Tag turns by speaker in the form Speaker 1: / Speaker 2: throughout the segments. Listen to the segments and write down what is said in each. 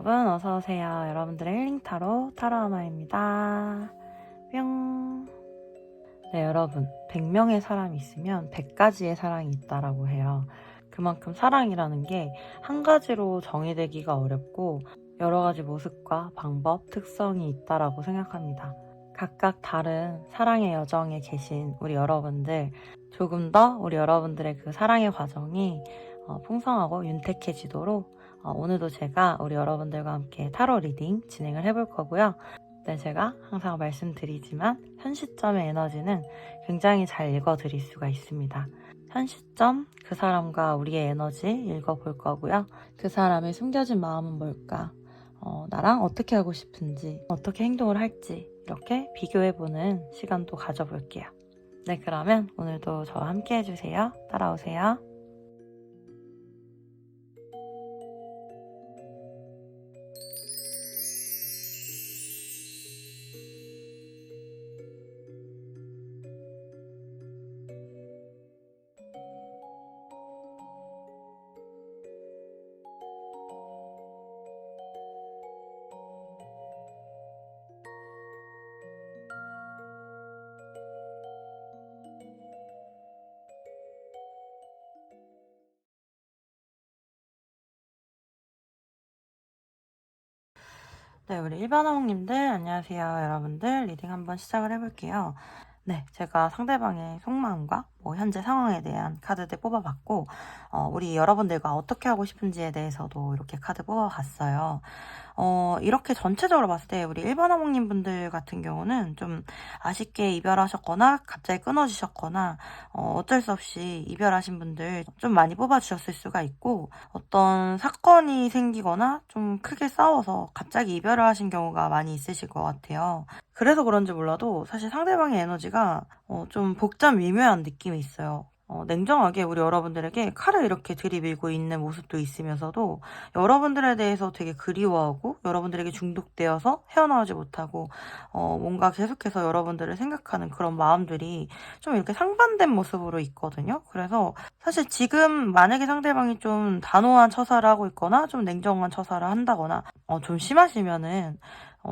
Speaker 1: 여러분 어서오세요. 여러분들의 힐링타로 타로아마입니다. 뿅. 네, 여러분 100명의 사람이 있으면 100가지의 사랑이 있다라고 해요. 그만큼 사랑이라는 게 한 가지로 정의되기가 어렵고 여러 가지 모습과 방법, 특성이 있다라고 생각합니다. 각각 다른 사랑의 여정에 계신 우리 여러분들, 조금 더 우리 여러분들의 그 사랑의 과정이 풍성하고 윤택해지도록 오늘도 제가 우리 여러분들과 함께 타로 리딩 진행을 해볼 거고요. 네, 제가 항상 말씀드리지만 현 시점의 에너지는 굉장히 잘 읽어드릴 수가 있습니다. 현 시점 그 사람과 우리의 에너지 읽어볼 거고요. 그 사람의 숨겨진 마음은 뭘까? 나랑 어떻게 하고 싶은지, 어떻게 행동을 할지 이렇게 비교해보는 시간도 가져볼게요. 네, 그러면 오늘도 저와 함께 해주세요. 따라오세요. 네, 우리 일반어몽님들 안녕하세요. 여러분들 리딩 한번 시작을 해볼게요. 네, 제가 상대방의 속마음과 현재 상황에 대한 카드들 뽑아봤고 우리 여러분들과 어떻게 하고 싶은지에 대해서도 이렇게 카드 뽑아봤어요. 이렇게 전체적으로 봤을 때 우리 일반어몽님 분들 같은 경우는 좀 아쉽게 이별하셨거나 갑자기 끊어지셨거나 어쩔 수 없이 이별하신 분들 좀 많이 뽑아주셨을 수가 있고, 어떤 사건이 생기거나 좀 크게 싸워서 갑자기 이별을 하신 경우가 많이 있으실 것 같아요. 그래서 그런지 몰라도 사실 상대방의 에너지가 좀 복잡 미묘한 느낌이 있어요. 냉정하게 우리 여러분들에게 칼을 이렇게 들이밀고 있는 모습도 있으면서도 여러분들에 대해서 되게 그리워하고 여러분들에게 중독되어서 헤어나오지 못하고 뭔가 계속해서 여러분들을 생각하는 그런 마음들이 좀 이렇게 상반된 모습으로 있거든요. 그래서 사실 지금 만약에 상대방이 좀 단호한 처사를 하고 있거나 좀 냉정한 처사를 한다거나 좀 심하시면은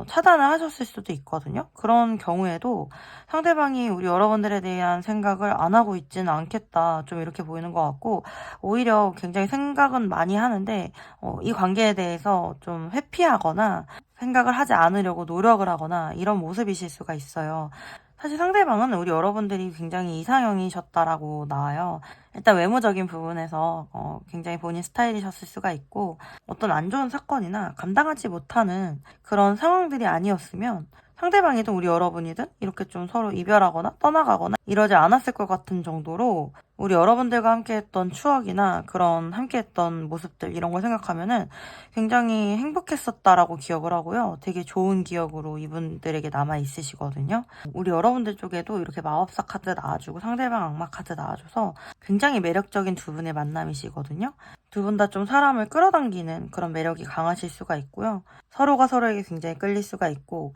Speaker 1: 차단을 하셨을 수도 있거든요. 그런 경우에도 상대방이 우리 여러분들에 대한 생각을 안 하고 있지는 않겠다, 좀 이렇게 보이는 것 같고, 오히려 굉장히 생각은 많이 하는데 이 관계에 대해서 좀 회피하거나 생각을 하지 않으려고 노력을 하거나 이런 모습이실 수가 있어요. 사실 상대방은 우리 여러분들이 굉장히 이상형이셨다라고 나와요. 일단 외모적인 부분에서 굉장히 본인 스타일이셨을 수가 있고, 어떤 안 좋은 사건이나 감당하지 못하는 그런 상황들이 아니었으면 상대방이든 우리 여러분이든 이렇게 좀 서로 이별하거나 떠나가거나 이러지 않았을 것 같은 정도로 우리 여러분들과 함께했던 추억이나 그런 함께했던 모습들 이런 걸 생각하면은 굉장히 행복했었다라고 기억을 하고요. 되게 좋은 기억으로 이분들에게 남아 있으시거든요. 우리 여러분들 쪽에도 이렇게 마법사 카드 나와주고 상대방 악마 카드 나와줘서 굉장히 매력적인 두 분의 만남이시거든요. 두 분 다 좀 사람을 끌어당기는 그런 매력이 강하실 수가 있고요. 서로가 서로에게 굉장히 끌릴 수가 있고,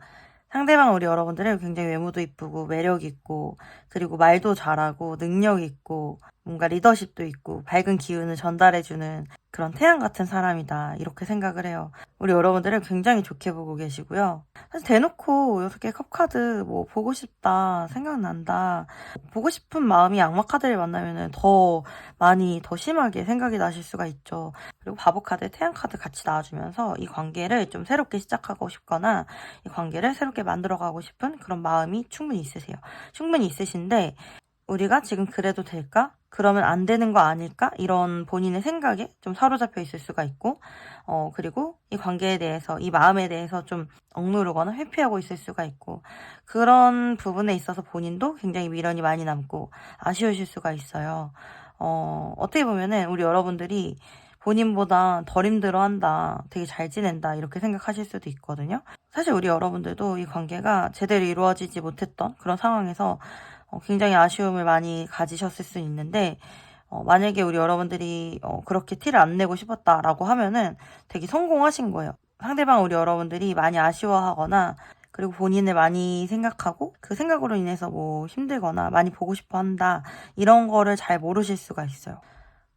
Speaker 1: 상대방 우리 여러분들은 굉장히 외모도 이쁘고 매력 있고, 그리고 말도 잘하고 능력 있고 뭔가 리더십도 있고 밝은 기운을 전달해주는 그런 태양 같은 사람이다, 이렇게 생각을 해요. 우리 여러분들을 굉장히 좋게 보고 계시고요. 사실 대놓고 6개 컵카드 보고 싶다, 생각난다, 보고 싶은 마음이 악마 카드를 만나면 더 많이 더 심하게 생각이 나실 수가 있죠. 그리고 바보 카드, 태양 카드 같이 나와주면서 이 관계를 좀 새롭게 시작하고 싶거나 이 관계를 새롭게 만들어가고 싶은 그런 마음이 충분히 있으세요. 충분히 있으신데, 우리가 지금 그래도 될까? 그러면 안 되는 거 아닐까? 이런 본인의 생각에 좀 사로잡혀 있을 수가 있고, 그리고 이 관계에 대해서, 이 마음에 대해서 좀 억누르거나 회피하고 있을 수가 있고, 그런 부분에 있어서 본인도 굉장히 미련이 많이 남고 아쉬우실 수가 있어요. 어떻게 보면은 우리 여러분들이 본인보다 덜 힘들어한다, 되게 잘 지낸다, 이렇게 생각하실 수도 있거든요. 사실 우리 여러분들도 이 관계가 제대로 이루어지지 못했던 그런 상황에서 굉장히 아쉬움을 많이 가지셨을 수 있는데, 만약에 우리 여러분들이 그렇게 티를 안 내고 싶었다라고 하면은 되게 성공하신 거예요. 상대방 우리 여러분들이 많이 아쉬워하거나 그리고 본인을 많이 생각하고 그 생각으로 인해서 힘들거나 많이 보고 싶어 한다, 이런 거를 잘 모르실 수가 있어요.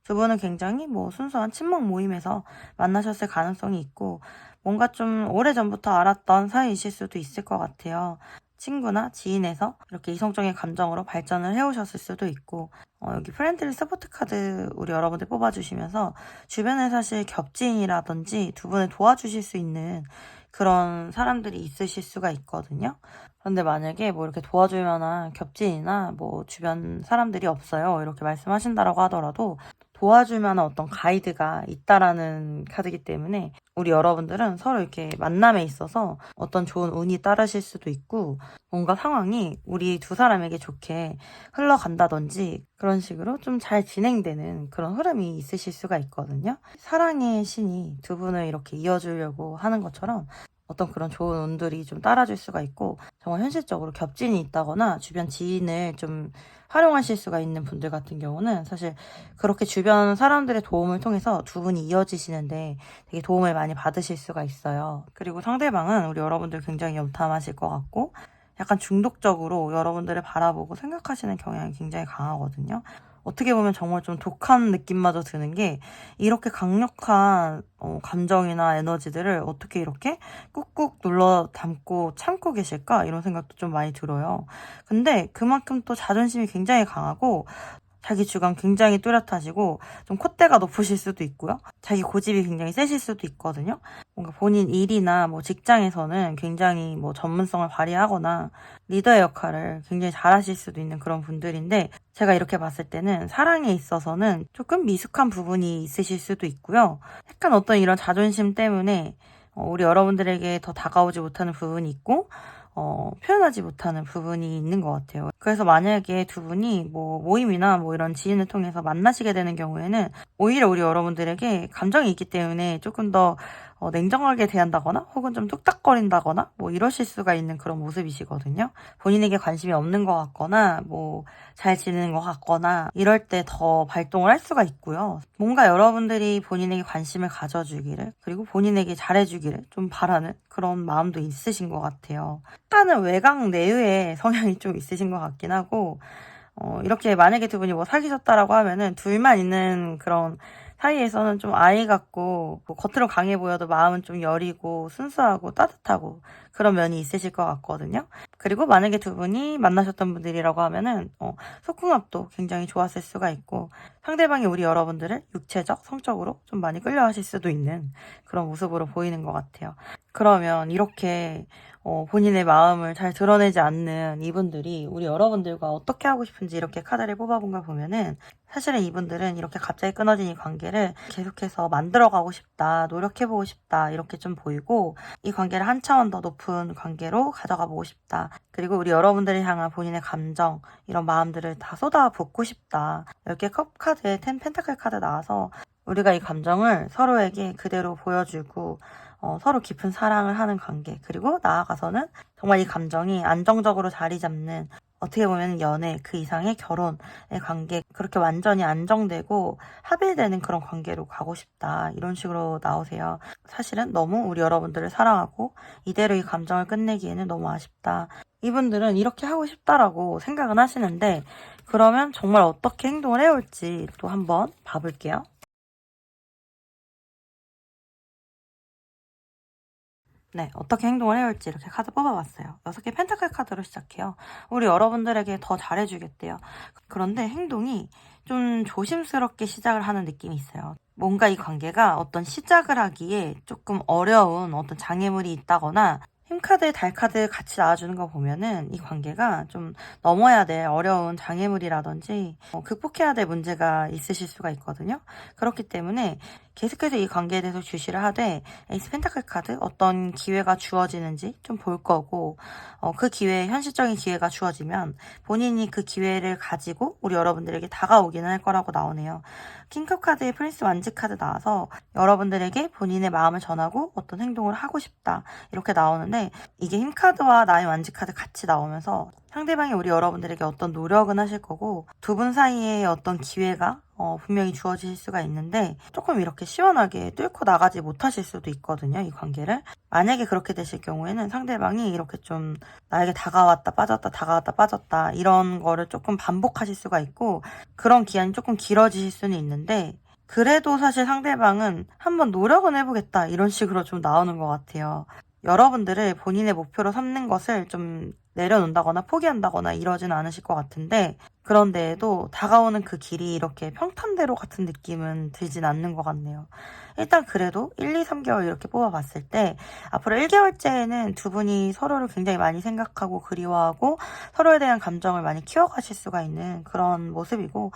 Speaker 1: 두 분은 굉장히 순수한 친목 모임에서 만나셨을 가능성이 있고, 뭔가 좀 오래전부터 알았던 사이이실 수도 있을 것 같아요. 친구나 지인에서 이렇게 이성적인 감정으로 발전을 해오셨을 수도 있고, 여기 프렌들리 서포트 카드 우리 여러분들 뽑아주시면서 주변에 사실 겹지인이라든지 두 분을 도와주실 수 있는 그런 사람들이 있으실 수가 있거든요. 그런데 만약에 뭐 이렇게 도와줄 만한 겹지인이나 뭐 주변 사람들이 없어요, 이렇게 말씀하신다라고 하더라도 도와줄 만한 어떤 가이드가 있다라는 카드이기 때문에 우리 여러분들은 서로 이렇게 만남에 있어서 어떤 좋은 운이 따르실 수도 있고, 뭔가 상황이 우리 두 사람에게 좋게 흘러간다든지 그런 식으로 좀 잘 진행되는 그런 흐름이 있으실 수가 있거든요. 사랑의 신이 두 분을 이렇게 이어주려고 하는 것처럼 어떤 그런 좋은 운들이 좀 따라줄 수가 있고, 정말 현실적으로 겹진이 있다거나 주변 지인을 좀 활용하실 수가 있는 분들 같은 경우는 사실 그렇게 주변 사람들의 도움을 통해서 두 분이 이어지시는데 되게 도움을 많이 받으실 수가 있어요. 그리고 상대방은 우리 여러분들 굉장히 염탐하실 것 같고, 약간 중독적으로 여러분들을 바라보고 생각하시는 경향이 굉장히 강하거든요. 어떻게 보면 정말 좀 독한 느낌마저 드는 게, 이렇게 강력한 감정이나 에너지들을 어떻게 이렇게 꾹꾹 눌러 담고 참고 계실까? 이런 생각도 좀 많이 들어요. 근데 그만큼 또 자존심이 굉장히 강하고 자기 주관 굉장히 뚜렷하시고 좀 콧대가 높으실 수도 있고요. 자기 고집이 굉장히 세실 수도 있거든요. 뭔가 본인 일이나 뭐 직장에서는 굉장히 뭐 전문성을 발휘하거나 리더의 역할을 굉장히 잘하실 수도 있는 그런 분들인데, 제가 이렇게 봤을 때는 사랑에 있어서는 조금 미숙한 부분이 있으실 수도 있고요. 약간 어떤 이런 자존심 때문에 우리 여러분들에게 더 다가오지 못하는 부분이 있고, 표현하지 못하는 부분이 있는 것 같아요. 그래서 만약에 두 분이 뭐 모임이나 뭐 이런 지인을 통해서 만나시게 되는 경우에는 오히려 우리 여러분들에게 감정이 있기 때문에 조금 더 냉정하게 대한다거나 혹은 좀 뚝딱거린다거나 뭐 이러실 수가 있는 그런 모습이시거든요. 본인에게 관심이 없는 것 같거나 뭐 잘 지내는 것 같거나 이럴 때 더 발동을 할 수가 있고요. 뭔가 여러분들이 본인에게 관심을 가져주기를, 그리고 본인에게 잘해주기를 좀 바라는 그런 마음도 있으신 것 같아요. 약간은 외강 내외의 성향이 좀 있으신 것 같긴 하고, 이렇게 만약에 두 분이 뭐 사귀셨다라고 하면은 둘만 있는 그런 사이에서는 좀 아이 같고, 뭐 겉으로 강해 보여도 마음은 좀 여리고 순수하고 따뜻하고 그런 면이 있으실 것 같거든요. 그리고 만약에 두 분이 만나셨던 분들이라고 하면은 속궁합도 굉장히 좋았을 수가 있고, 상대방이 우리 여러분들을 육체적, 성적으로 좀 많이 끌려하실 수도 있는 그런 모습으로 보이는 것 같아요. 그러면 이렇게 본인의 마음을 잘 드러내지 않는 이분들이 우리 여러분들과 어떻게 하고 싶은지 이렇게 카드를 뽑아본 걸 보면은, 사실은 이분들은 이렇게 갑자기 끊어진 이 관계를 계속해서 만들어가고 싶다, 노력해보고 싶다, 이렇게 좀 보이고, 이 관계를 한 차원 더 높은 관계로 가져가보고 싶다. 그리고 우리 여러분들을 향한 본인의 감정, 이런 마음들을 다 쏟아붓고 싶다. 이렇게 컵 카드에 펜타클 카드 나와서 우리가 이 감정을 서로에게 그대로 보여주고 서로 깊은 사랑을 하는 관계, 그리고 나아가서는 정말 이 감정이 안정적으로 자리 잡는, 어떻게 보면 연애 그 이상의 결혼의 관계, 그렇게 완전히 안정되고 합일되는 그런 관계로 가고 싶다, 이런 식으로 나오세요. 사실은 너무 우리 여러분들을 사랑하고 이대로 이 감정을 끝내기에는 너무 아쉽다. 이분들은 이렇게 하고 싶다라고 생각은 하시는데, 그러면 정말 어떻게 행동을 해올지 또 한번 봐볼게요. 네, 어떻게 행동을 해야 할지 이렇게 카드 뽑아봤어요. 6개 펜타클 카드로 시작해요. 우리 여러분들에게 더 잘해주겠대요. 그런데 행동이 좀 조심스럽게 시작을 하는 느낌이 있어요. 뭔가 이 관계가 어떤 시작을 하기에 조금 어려운 어떤 장애물이 있다거나, 힘카드, 달카드 같이 나와주는 거 보면은 이 관계가 좀 넘어야 될 어려운 장애물이라든지 극복해야 될 문제가 있으실 수가 있거든요. 그렇기 때문에 계속해서 이 관계에 대해서 주시를 하되, 에이스 펜타클 카드 어떤 기회가 주어지는지 좀 볼 거고, 그 기회에 현실적인 기회가 주어지면 본인이 그 기회를 가지고 우리 여러분들에게 다가오기는 할 거라고 나오네요. 킹컵 카드에 프린스 완즈 카드 나와서 여러분들에게 본인의 마음을 전하고 어떤 행동을 하고 싶다, 이렇게 나오는데, 이게 힘 카드와 나의 완즈 카드 같이 나오면서 상대방이 우리 여러분들에게 어떤 노력은 하실 거고, 두 분 사이에 어떤 기회가 분명히 주어질 수가 있는데, 조금 이렇게 시원하게 뚫고 나가지 못하실 수도 있거든요, 이 관계를. 만약에 그렇게 되실 경우에는 상대방이 이렇게 좀 나에게 다가왔다 빠졌다 다가왔다 빠졌다 이런 거를 조금 반복하실 수가 있고, 그런 기한이 조금 길어지실 수는 있는데, 그래도 사실 상대방은 한번 노력은 해보겠다 이런 식으로 좀 나오는 것 같아요. 여러분들을 본인의 목표로 삼는 것을 좀 내려놓는다거나 포기한다거나 이러진 않으실 것 같은데, 그런데에도 다가오는 그 길이 이렇게 평탄대로 같은 느낌은 들진 않는 것 같네요. 일단 그래도 1, 2, 3개월 이렇게 뽑아봤을 때 앞으로 1개월째에는 두 분이 서로를 굉장히 많이 생각하고 그리워하고 서로에 대한 감정을 많이 키워가실 수가 있는 그런 모습이고,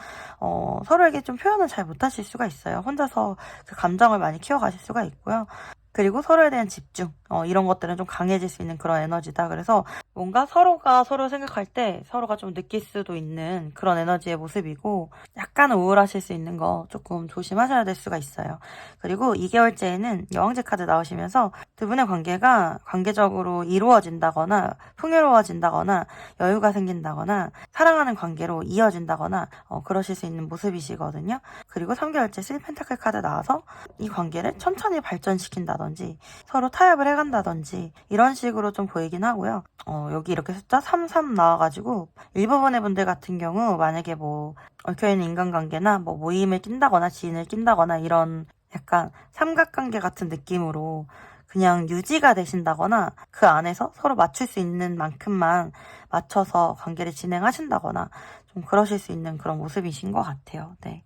Speaker 1: 서로에게 좀 표현을 잘 못하실 수가 있어요. 혼자서 그 감정을 많이 키워가실 수가 있고요. 그리고 서로에 대한 집중, 이런 것들은 좀 강해질 수 있는 그런 에너지다. 그래서 뭔가 서로가 서로 생각할 때 서로가 좀 느낄 수도 있는 그런 에너지의 모습이고, 약간 우울하실 수 있는 거 조금 조심하셔야 될 수가 있어요. 그리고 2개월째에는 여왕제 카드 나오시면서 두 분의 관계가 관계적으로 이루어진다거나 풍요로워진다거나 여유가 생긴다거나 사랑하는 관계로 이어진다거나 그러실 수 있는 모습이시거든요. 그리고 3개월째 3펜타클 카드 나와서 이 관계를 천천히 발전시킨다든지 서로 타협을 해간다든지 이런 식으로 좀 보이긴 하고요. 여기 이렇게 숫자 33 나와가지고 일부분의 분들 같은 경우 만약에 뭐 얽혀있는 인간관계나 뭐 모임을 낀다거나 지인을 낀다거나 이런 약간 삼각관계 같은 느낌으로 그냥 유지가 되신다거나 그 안에서 서로 맞출 수 있는 만큼만 맞춰서 관계를 진행하신다거나 좀 그러실 수 있는 그런 모습이신 것 같아요. 네.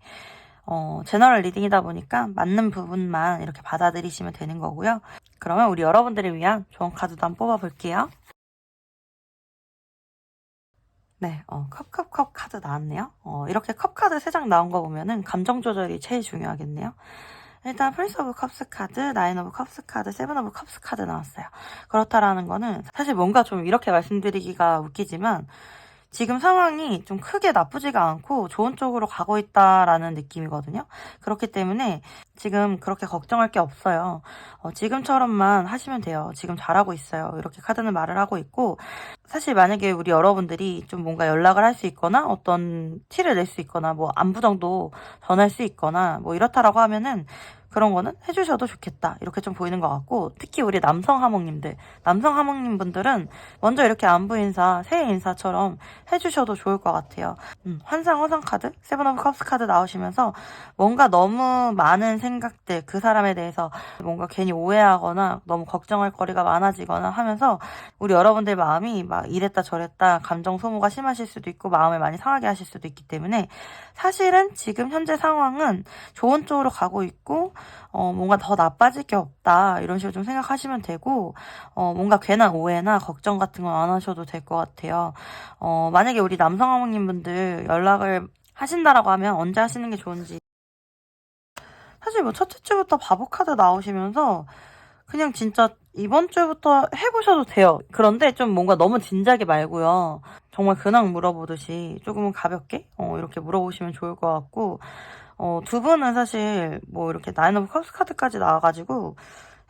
Speaker 1: 제너럴 리딩이다 보니까 맞는 부분만 이렇게 받아들이시면 되는 거고요. 그러면 우리 여러분들을 위한 조언 카드도 한번 뽑아볼게요. 네, 컵 카드 나왔네요. 이렇게 컵 카드 3장 나온 거 보면은 감정 조절이 제일 중요하겠네요. 일단 프린스 오브 컵스 카드, 나인 오브 컵스 카드, 세븐 오브 컵스 카드 나왔어요. 그렇다라는 거는 사실 뭔가 좀 이렇게 말씀드리기가 웃기지만 지금 상황이 좀 크게 나쁘지가 않고 좋은 쪽으로 가고 있다라는 느낌이거든요. 그렇기 때문에 지금 그렇게 걱정할 게 없어요. 지금처럼만 하시면 돼요. 지금 잘하고 있어요. 이렇게 카드는 말을 하고 있고, 사실 만약에 우리 여러분들이 좀 뭔가 연락을 할 수 있거나 어떤 티를 낼 수 있거나 뭐 안부 정도 전할 수 있거나 뭐 이렇다라고 하면은 그런 거는 해주셔도 좋겠다 이렇게 좀 보이는 것 같고, 특히 우리 남성 하몽님 분들은 먼저 이렇게 안부 인사, 새해 인사처럼 해주셔도 좋을 것 같아요. 환상 허상 카드, 세븐 오브 컵스 카드 나오시면서 뭔가 너무 많은 생각들, 그 사람에 대해서 뭔가 괜히 오해하거나 너무 걱정할 거리가 많아지거나 하면서 우리 여러분들 마음이 막 이랬다 저랬다 감정 소모가 심하실 수도 있고 마음을 많이 상하게 하실 수도 있기 때문에, 사실은 지금 현재 상황은 좋은 쪽으로 가고 있고 뭔가 더 나빠질 게 없다 이런 식으로 좀 생각하시면 되고, 뭔가 괜한 오해나 걱정 같은 건 안 하셔도 될 것 같아요. 만약에 우리 남성 하모님 분들 연락을 하신다라고 하면 언제 하시는 게 좋은지, 사실 뭐 첫째 주부터 바보 카드 나오시면서 그냥 진짜 이번 주부터 해보셔도 돼요. 그런데 좀 뭔가 너무 진지하게 말고요. 정말 근황 물어보듯이 조금은 가볍게 이렇게 물어보시면 좋을 것 같고, 두 분은 사실 뭐 이렇게 나인 오브 컵스 카드까지 나와가지고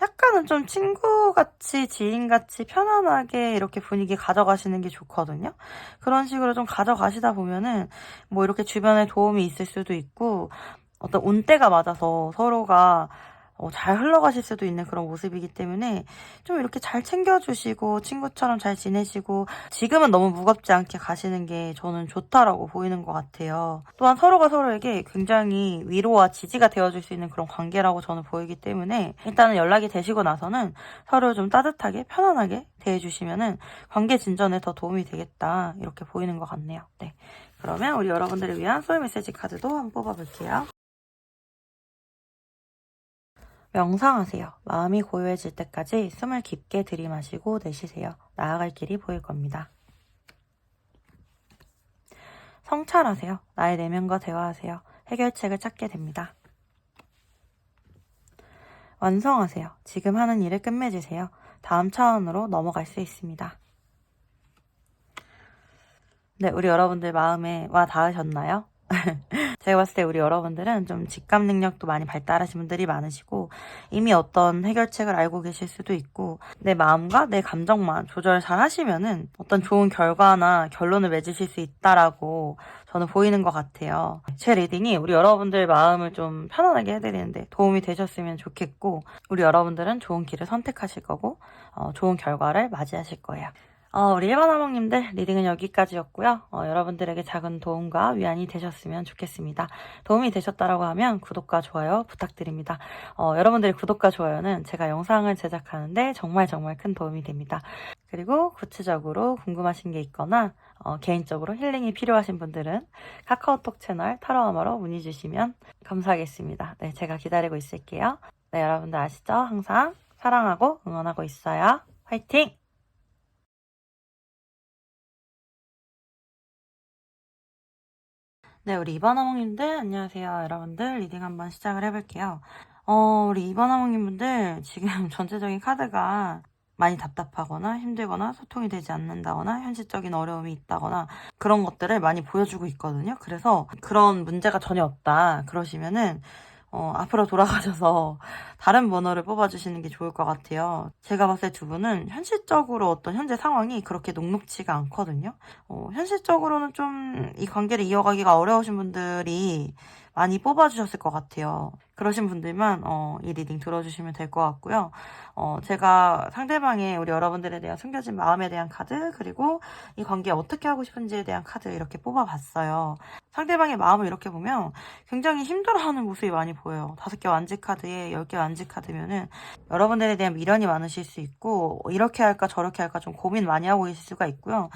Speaker 1: 약간은 좀 친구같이 지인같이 편안하게 이렇게 분위기 가져가시는 게 좋거든요. 그런 식으로 좀 가져가시다 보면은 뭐 이렇게 주변에 도움이 있을 수도 있고 어떤 운때가 맞아서 서로가 잘 흘러가실 수도 있는 그런 모습이기 때문에 좀 이렇게 잘 챙겨주시고 친구처럼 잘 지내시고 지금은 너무 무겁지 않게 가시는 게 저는 좋다라고 보이는 것 같아요. 또한 서로가 서로에게 굉장히 위로와 지지가 되어줄 수 있는 그런 관계라고 저는 보이기 때문에 일단은 연락이 되시고 나서는 서로 좀 따뜻하게 편안하게 대해주시면은 관계 진전에 더 도움이 되겠다 이렇게 보이는 것 같네요. 네, 그러면 우리 여러분들을 위한 소울 메시지 카드도 한번 뽑아볼게요. 명상하세요. 마음이 고요해질 때까지 숨을 깊게 들이마시고 내쉬세요. 나아갈 길이 보일 겁니다. 성찰하세요. 나의 내면과 대화하세요. 해결책을 찾게 됩니다. 완성하세요. 지금 하는 일을 끝맺으세요. 다음 차원으로 넘어갈 수 있습니다. 네, 우리 여러분들 마음에 와 닿으셨나요? 제가 봤을 때 우리 여러분들은 좀 직감 능력도 많이 발달하신 분들이 많으시고 이미 어떤 해결책을 알고 계실 수도 있고, 내 마음과 내 감정만 조절 잘 하시면은 어떤 좋은 결과나 결론을 맺으실 수 있다라고 저는 보이는 것 같아요. 제 리딩이 우리 여러분들 마음을 좀 편안하게 해드리는데 도움이 되셨으면 좋겠고, 우리 여러분들은 좋은 길을 선택하실 거고 좋은 결과를 맞이하실 거예요. 우리 일반화몽님들 리딩은 여기까지였고요. 여러분들에게 작은 도움과 위안이 되셨으면 좋겠습니다. 도움이 되셨다라고 하면 구독과 좋아요 부탁드립니다. 여러분들의 구독과 좋아요는 제가 영상을 제작하는데 정말 정말 큰 도움이 됩니다. 그리고 구체적으로 궁금하신 게 있거나 개인적으로 힐링이 필요하신 분들은 카카오톡 채널 타로아마로 문의 주시면 감사하겠습니다. 네, 제가 기다리고 있을게요. 네, 여러분들 아시죠? 항상 사랑하고 응원하고 있어요. 화이팅! 네, 우리 이번어몽님들 안녕하세요. 여러분들 리딩 한번 시작을 해볼게요. 우리 이번어몽님분들 지금 전체적인 카드가 많이 답답하거나 힘들거나 소통이 되지 않는다거나 현실적인 어려움이 있다거나 그런 것들을 많이 보여주고 있거든요. 그래서 그런 문제가 전혀 없다 그러시면은 앞으로 돌아가셔서 다른 번호를 뽑아주시는 게 좋을 것 같아요. 제가 봤을 때 두 분은 현실적으로 어떤 현재 상황이 그렇게 녹록치가 않거든요. 현실적으로는 좀 이 관계를 이어가기가 어려우신 분들이 많이 뽑아주셨을 것 같아요. 그러신 분들만 이 리딩 들어주시면 될 것 같고요. 제가 상대방의 우리 여러분들에 대한 숨겨진 마음에 대한 카드 그리고 이 관계 어떻게 하고 싶은지에 대한 카드 이렇게 뽑아봤어요. 상대방의 마음을 이렇게 보면 굉장히 힘들어하는 모습이 많이 보여요. 5개 완지 카드에 10개 완지 카드면은 여러분들에 대한 미련이 많으실 수 있고 이렇게 할까 저렇게 할까 좀 고민 많이 하고 계실 수가 있고요.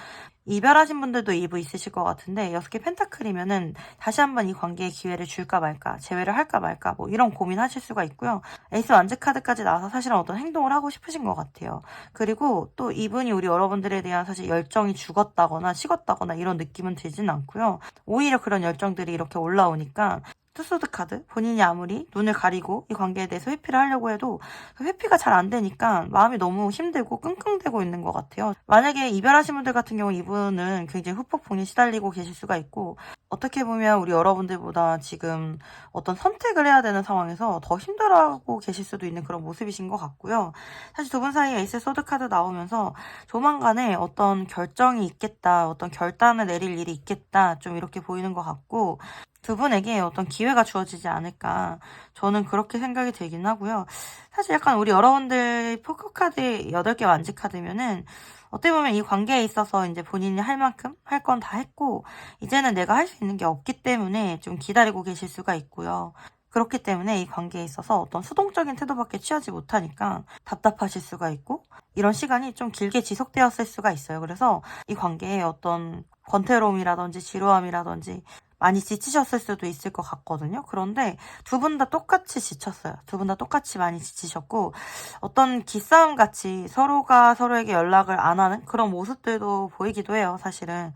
Speaker 1: 이별하신 분들도 일부 있으실 것 같은데 6개 펜타클이면은 다시 한번 이 관계에 기회를 줄까 말까 재회를 할까 말까 뭐 이런 고민하실 수가 있고요. 에이스 완즈 카드까지 나와서 사실은 어떤 행동을 하고 싶으신 것 같아요. 그리고 또 이분이 우리 여러분들에 대한 사실 열정이 죽었다거나 식었다거나 이런 느낌은 들진 않고요. 오히려 그런 열정들이 이렇게 올라오니까 투소드 카드 본인이 아무리 눈을 가리고 이 관계에 대해서 회피를 하려고 해도 그 회피가 잘 안 되니까 마음이 너무 힘들고 끙끙대고 있는 것 같아요. 만약에 이별하신 분들 같은 경우 이분은 굉장히 후폭풍에 시달리고 계실 수가 있고 어떻게 보면 우리 여러분들보다 지금 어떤 선택을 해야 되는 상황에서 더 힘들어하고 계실 수도 있는 그런 모습이신 것 같고요. 사실 두 분 사이에 에이스 소드 카드 나오면서 조만간에 어떤 결정이 있겠다, 어떤 결단을 내릴 일이 있겠다 좀 이렇게 보이는 것 같고 두 분에게 어떤 기회가 주어지지 않을까 저는 그렇게 생각이 들긴 하고요. 사실 약간 우리 여러분들 포커카드 8개 완지 카드면은 어떻게 보면 이 관계에 있어서 이제 본인이 할 만큼 할 건 다 했고 이제는 내가 할 수 있는 게 없기 때문에 좀 기다리고 계실 수가 있고요. 그렇기 때문에 이 관계에 있어서 어떤 수동적인 태도밖에 취하지 못하니까 답답하실 수가 있고 이런 시간이 좀 길게 지속되었을 수가 있어요. 그래서 이 관계에 어떤 권태로움이라든지 지루함이라든지 많이 지치셨을 수도 있을 것 같거든요. 그런데 두 분 다 똑같이 지쳤어요. 두 분 다 똑같이 많이 지치셨고 어떤 기싸움 같이 서로가 서로에게 연락을 안 하는 그런 모습들도 보이기도 해요. 사실은.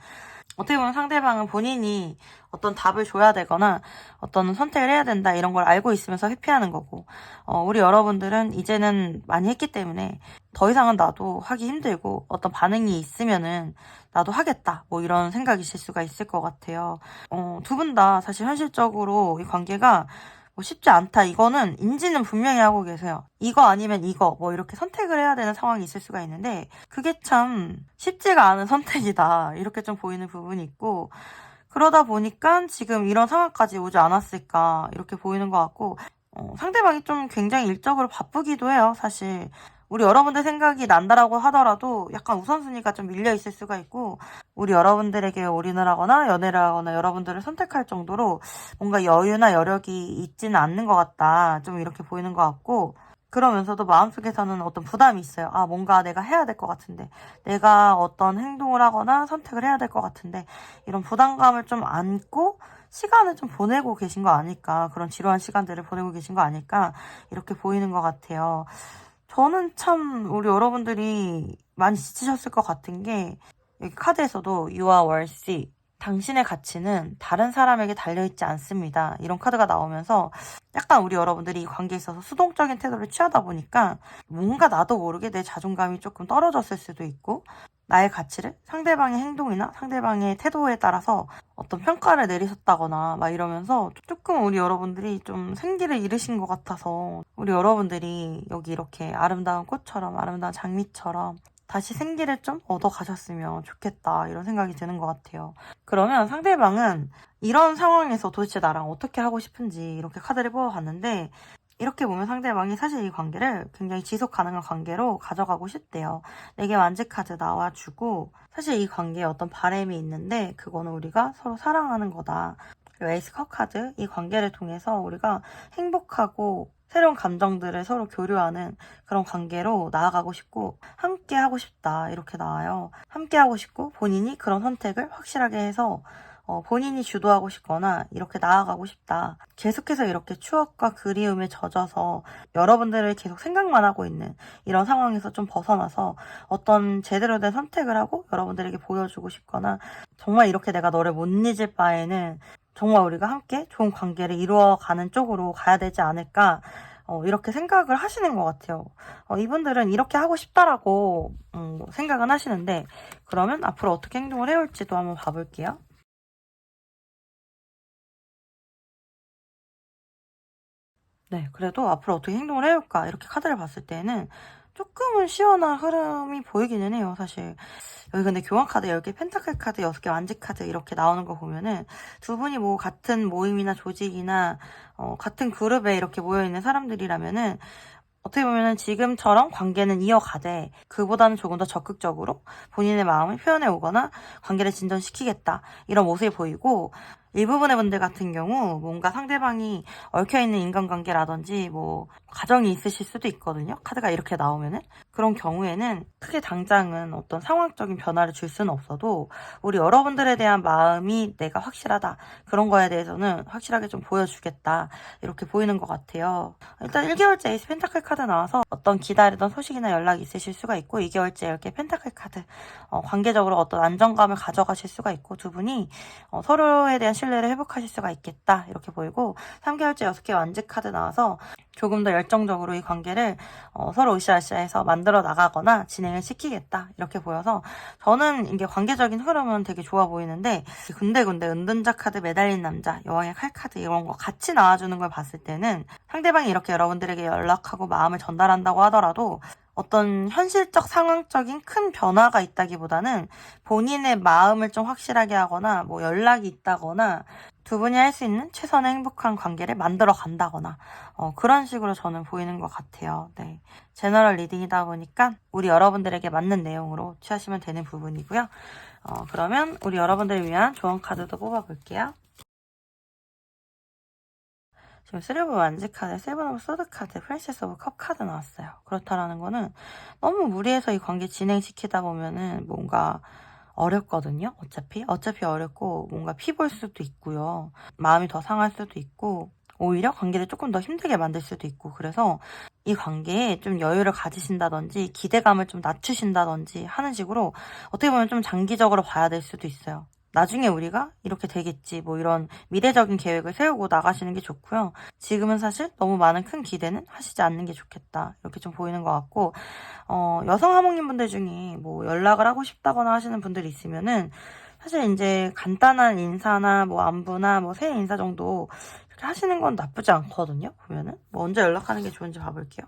Speaker 1: 어떻게 보면 상대방은 본인이 어떤 답을 줘야 되거나 어떤 선택을 해야 된다 이런 걸 알고 있으면서 회피하는 거고 우리 여러분들은 이제는 많이 했기 때문에 더 이상은 나도 하기 힘들고 어떤 반응이 있으면은 나도 하겠다 뭐 이런 생각이실 수가 있을 것 같아요. 두 분 다 사실 현실적으로 이 관계가 뭐 쉽지 않다. 이거는 인지는 분명히 하고 계세요. 이거 아니면 이거 뭐 이렇게 선택을 해야 되는 상황이 있을 수가 있는데 그게 참 쉽지가 않은 선택이다. 이렇게 좀 보이는 부분이 있고 그러다 보니까 지금 이런 상황까지 오지 않았을까 이렇게 보이는 것 같고 상대방이 좀 굉장히 일적으로 바쁘기도 해요. 사실 우리 여러분들 생각이 난다라고 하더라도 약간 우선순위가 좀 밀려 있을 수가 있고 우리 여러분들에게 올인을 하거나 연애를 하거나 여러분들을 선택할 정도로 뭔가 여유나 여력이 있지는 않는 것 같다. 좀 이렇게 보이는 것 같고 그러면서도 마음속에서는 어떤 부담이 있어요. 아, 뭔가 내가 해야 될 것 같은데 내가 어떤 행동을 하거나 선택을 해야 될 것 같은데 이런 부담감을 좀 안고 시간을 좀 보내고 계신 거 아닐까 그런 지루한 시간들을 보내고 계신 거 아닐까 이렇게 보이는 것 같아요. 저는 참 우리 여러분들이 많이 지치셨을 것 같은 게 여기 카드에서도 You are worthy. 당신의 가치는 다른 사람에게 달려있지 않습니다. 이런 카드가 나오면서 약간 우리 여러분들이 이 관계에 있어서 수동적인 태도를 취하다 보니까 뭔가 나도 모르게 내 자존감이 조금 떨어졌을 수도 있고 나의 가치를 상대방의 행동이나 상대방의 태도에 따라서 어떤 평가를 내리셨다거나 막 이러면서 조금 우리 여러분들이 좀 생기를 잃으신 것 같아서 우리 여러분들이 여기 이렇게 아름다운 꽃처럼 아름다운 장미처럼 다시 생기를 좀 얻어 가셨으면 좋겠다 이런 생각이 드는 것 같아요. 그러면 상대방은 이런 상황에서 도대체 나랑 어떻게 하고 싶은지 이렇게 카드를 뽑아봤는데 이렇게 보면 상대방이 사실 이 관계를 굉장히 지속 가능한 관계로 가져가고 싶대요. 내게 완지 카드 나와주고 사실 이 관계에 어떤 바람이 있는데 그거는 우리가 서로 사랑하는 거다. 그리고 에이스 컵 카드, 이 관계를 통해서 우리가 행복하고 새로운 감정들을 서로 교류하는 그런 관계로 나아가고 싶고 함께 하고 싶다 이렇게 나와요. 함께 하고 싶고 본인이 그런 선택을 확실하게 해서 본인이 주도하고 싶거나 이렇게 나아가고 싶다. 계속해서 이렇게 추억과 그리움에 젖어서 여러분들을 계속 생각만 하고 있는 이런 상황에서 좀 벗어나서 어떤 제대로 된 선택을 하고 여러분들에게 보여주고 싶거나 정말 이렇게 내가 너를 못 잊을 바에는 정말 우리가 함께 좋은 관계를 이루어가는 쪽으로 가야 되지 않을까 이렇게 생각을 하시는 것 같아요. 이분들은 이렇게 하고 싶다라고 생각은 하시는데 그러면 앞으로 어떻게 행동을 해올지도 한번 봐볼게요. 네, 그래도 앞으로 어떻게 행동을 해올까 이렇게 카드를 봤을 때는 조금은 시원한 흐름이 보이기는 해요, 사실. 여기 근데 교환 카드 10개, 펜타클 카드 6개, 완지 카드 이렇게 나오는 거 보면은 두 분이 뭐 같은 모임이나 조직이나 같은 그룹에 이렇게 모여있는 사람들이라면은 어떻게 보면은 지금처럼 관계는 이어가되 그보다는 조금 더 적극적으로 본인의 마음을 표현해 오거나 관계를 진전시키겠다 이런 모습이 보이고 일부분의 분들 같은 경우 뭔가 상대방이 얽혀있는 인간관계라든지 뭐 가정이 있으실 수도 있거든요. 카드가 이렇게 나오면은 그런 경우에는 크게 당장은 어떤 상황적인 변화를 줄 수는 없어도 우리 여러분들에 대한 마음이 내가 확실하다 그런 거에 대해서는 확실하게 좀 보여주겠다 이렇게 보이는 것 같아요. 일단 1개월째 에이스 펜타클 카드 나와서 어떤 기다리던 소식이나 연락이 있으실 수가 있고 2개월째 이렇게 펜타클 카드 관계적으로 어떤 안정감을 가져가실 수가 있고 두 분이 서로에 대한 신뢰를 회복하실 수가 있겠다 이렇게 보이고 3개월째 6개 완지 카드 나와서 조금 더 열정적으로 이 관계를 서로 으쌰으쌰해서 만들어 나가거나 진행을 시키겠다 이렇게 보여서 저는 이게 관계적인 흐름은 되게 좋아 보이는데 군데군데 은둔자 카드, 매달린 남자, 여왕의 칼 카드 이런 거 같이 나와주는 걸 봤을 때는 상대방이 이렇게 여러분들에게 연락하고 마음을 전달한다고 하더라도 어떤 현실적 상황적인 큰 변화가 있다기보다는 본인의 마음을 좀 확실하게 하거나 뭐 연락이 있다거나 두 분이 할 수 있는 최선의 행복한 관계를 만들어 간다거나 그런 식으로 저는 보이는 것 같아요. 네, 제너럴 리딩이다 보니까 우리 여러분들에게 맞는 내용으로 취하시면 되는 부분이고요. 그러면 우리 여러분들을 위한 조언 카드도 뽑아볼게요. 지금 쓰리브 완지 카드, 세븐 오브 소드 카드, 프린세스 오브 컵 카드 나왔어요. 그렇다라는 거는 너무 무리해서 이 관계 진행시키다 보면은 뭔가 어렵거든요. 어차피 어렵고 뭔가 피볼 수도 있고요. 마음이 더 상할 수도 있고 오히려 관계를 조금 더 힘들게 만들 수도 있고 그래서 이 관계에 좀 여유를 가지신다든지 기대감을 좀 낮추신다든지 하는 식으로 어떻게 보면 좀 장기적으로 봐야 될 수도 있어요. 나중에 우리가 이렇게 되겠지 뭐 이런 미래적인 계획을 세우고 나가시는 게 좋고요. 지금은 사실 너무 많은 큰 기대는 하시지 않는 게 좋겠다 이렇게 좀 보이는 것 같고 여성 하모님 분들 중에 뭐 연락을 하고 싶다거나 하시는 분들이 있으면은 사실 이제 간단한 인사나 뭐 안부나 뭐 새해 인사 정도 이렇게 하시는 건 나쁘지 않거든요. 보면은 뭐 언제 연락하는 게 좋은지 봐볼게요.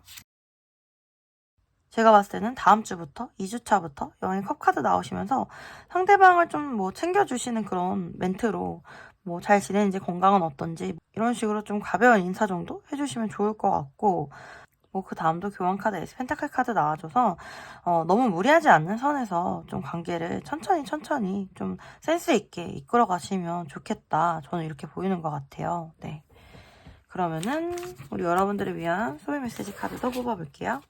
Speaker 1: 제가 봤을 때는 다음 주부터 2주차부터 여행 컵카드 나오시면서 상대방을 좀 뭐 챙겨주시는 그런 멘트로 뭐 잘 지내는지 건강은 어떤지 이런 식으로 좀 가벼운 인사 정도 해주시면 좋을 것 같고 뭐 그 다음도 교환 카드, 에이스 펜타클 카드 나와줘서 너무 무리하지 않는 선에서 좀 관계를 천천히 좀 센스 있게 이끌어 가시면 좋겠다. 저는 이렇게 보이는 것 같아요. 네. 그러면은 우리 여러분들을 위한 소울 메시지 카드도 뽑아볼게요.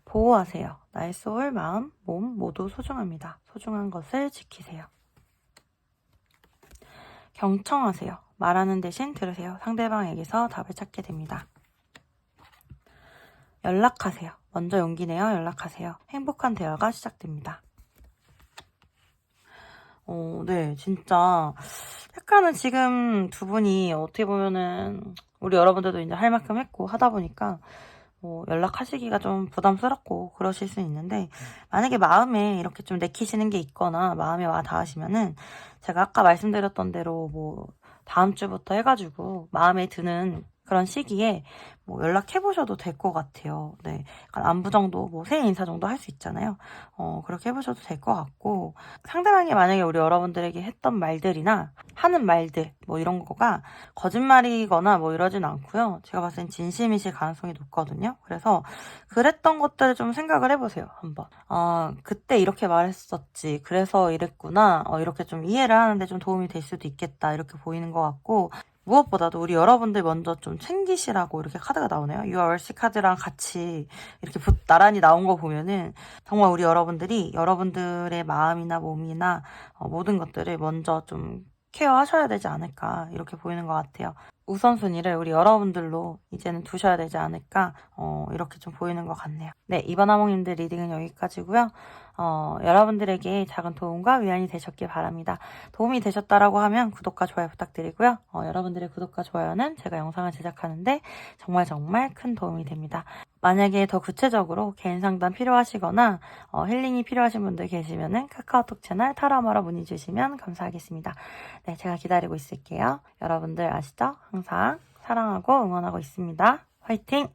Speaker 1: 보호하세요. 나의 소울, 마음, 몸 모두 소중합니다. 소중한 것을 지키세요. 경청하세요. 말하는 대신 들으세요. 상대방에게서 답을 찾게 됩니다. 연락하세요. 먼저 용기 내어 연락하세요. 행복한 대화가 시작됩니다. 네, 진짜 약간은 지금 두 분이 어떻게 보면은 우리 여러분들도 이제 할 만큼 했고 하다 보니까 뭐 연락하시기가 좀 부담스럽고 그러실 수 있는데 만약에 마음에 이렇게 좀 내키시는 게 있거나 마음에 와 닿으시면은 제가 아까 말씀드렸던 대로 뭐 다음 주부터 해가지고 마음에 드는 그런 시기에 뭐 연락해보셔도 될 것 같아요. 네. 약간 안부 정도, 뭐 새해 인사 정도 할 수 있잖아요. 그렇게 해보셔도 될 것 같고, 상대방이 만약에 우리 여러분들에게 했던 말들이나 하는 말들, 뭐 이런 거가 거짓말이거나 뭐 이러진 않고요. 제가 봤을 땐 진심이실 가능성이 높거든요. 그래서 그랬던 것들을 좀 생각을 해보세요. 한번. 그때 이렇게 말했었지. 그래서 이랬구나. 이렇게 좀 이해를 하는데 좀 도움이 될 수도 있겠다. 이렇게 보이는 것 같고, 무엇보다도 우리 여러분들 먼저 좀 챙기시라고 이렇게 카드가 나오네요. 유아월시 카드랑 같이 이렇게 나란히 나온 거 보면은 정말 우리 여러분들이 여러분들의 마음이나 몸이나 모든 것들을 먼저 좀 케어하셔야 되지 않을까 이렇게 보이는 것 같아요. 우선순위를 우리 여러분들로 이제는 두셔야 되지 않을까 이렇게 좀 보이는 것 같네요. 네, 이번 하몽님들 리딩은 여기까지고요. 여러분들에게 작은 도움과 위안이 되셨길 바랍니다. 도움이 되셨다라고 하면 구독과 좋아요 부탁드리고요. 여러분들의 구독과 좋아요는 제가 영상을 제작하는데 정말 큰 도움이 됩니다. 만약에 더 구체적으로 개인 상담 필요하시거나 힐링이 필요하신 분들 계시면은 카카오톡 채널 타로아마로 문의 주시면 감사하겠습니다. 네, 제가 기다리고 있을게요. 여러분들 아시죠? 항상 사랑하고 응원하고 있습니다. 화이팅!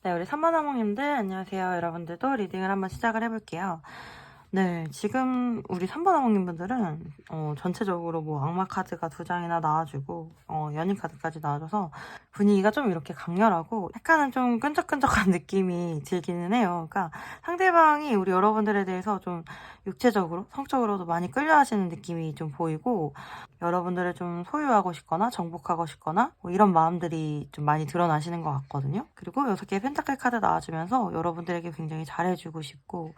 Speaker 1: 네, 우리 3번 하몽님들 안녕하세요. 여러분들도 리딩을 한번 시작을 해볼게요. 네, 지금 우리 3번 하몽님분들은 전체적으로 뭐 악마 카드가 2장이나 나와주고 연인 카드까지 나와줘서 분위기가 좀 이렇게 강렬하고 약간은 좀 끈적끈적한 느낌이 들기는 해요. 그러니까 상대방이 우리 여러분들에 대해서 좀 육체적으로, 성적으로도 많이 끌려하시는 느낌이 좀 보이고 여러분들을 좀 소유하고 싶거나 정복하고 싶거나 뭐 이런 마음들이 좀 많이 드러나시는 것 같거든요. 그리고 6개의 펜타클 카드 나와주면서 여러분들에게 굉장히 잘해주고 싶고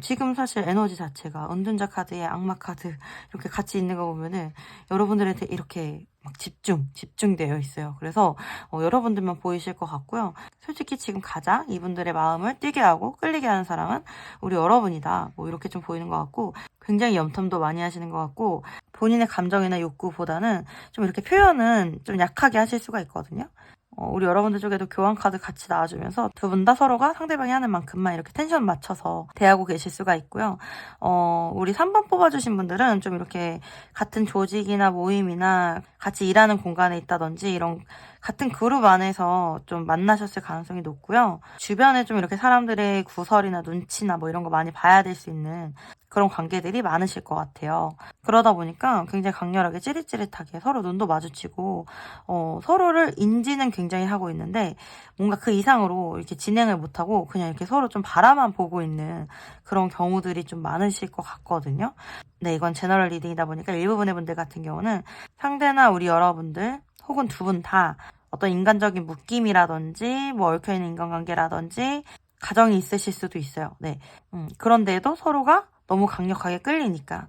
Speaker 1: 지금 사실 에너지 자체가 은둔자 카드에 악마 카드 이렇게 같이 있는 거 보면은 여러분들한테 이렇게 막 집중되어 있어요. 그래서 여러분들만 보이실 것 같고요. 솔직히 지금 가장 이분들의 마음을 뛰게 하고 끌리게 하는 사람은 우리 여러분이다. 뭐 이렇게 좀 보이는 것 같고 굉장히 염탐도 많이 하시는 것 같고 본인의 감정이나 욕구보다는 좀 이렇게 표현은 좀 약하게 하실 수가 있거든요. 우리 여러분들 쪽에도 교환 카드 같이 나와주면서 두 분 다 서로가 상대방이 하는 만큼만 이렇게 텐션 맞춰서 대하고 계실 수가 있고요. 우리 3번 뽑아주신 분들은 좀 이렇게 같은 조직이나 모임이나 같이 일하는 공간에 있다든지 이런 같은 그룹 안에서 좀 만나셨을 가능성이 높고요. 주변에 좀 이렇게 사람들의 구설이나 눈치나 뭐 이런 거 많이 봐야 될 수 있는 그런 관계들이 많으실 것 같아요. 그러다 보니까 굉장히 강렬하게 찌릿찌릿하게 서로 눈도 마주치고 서로를 인지는 굉장히 하고 있는데 뭔가 그 이상으로 이렇게 진행을 못하고 그냥 이렇게 서로 좀 바라만 보고 있는 그런 경우들이 좀 많으실 것 같거든요. 네, 이건 제너럴 리딩이다 보니까 일부분의 분들 같은 경우는 상대나 우리 여러분들 혹은 두 분 다 어떤 인간적인 묶임이라든지 뭐 얽혀있는 인간관계라든지 가정이 있으실 수도 있어요. 네, 그런데도 서로가 너무 강력하게 끌리니까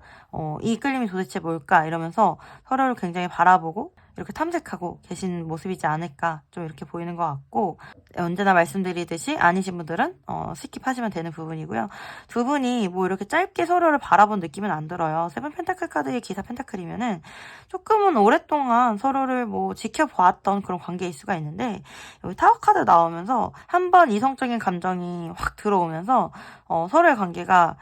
Speaker 1: 이 끌림이 도대체 뭘까 이러면서 서로를 굉장히 바라보고 이렇게 탐색하고 계신 모습이지 않을까 좀 이렇게 보이는 것 같고 언제나 말씀드리듯이 아니신 분들은 스킵하시면 되는 부분이고요. 두 분이 뭐 이렇게 짧게 서로를 바라본 느낌은 안 들어요. 세븐 펜타클 카드의 기사 펜타클이면은 조금은 오랫동안 서로를 뭐 지켜보았던 그런 관계일 수가 있는데 여기 타워 카드 나오면서 한번 이성적인 감정이 확 들어오면서 서로의 관계가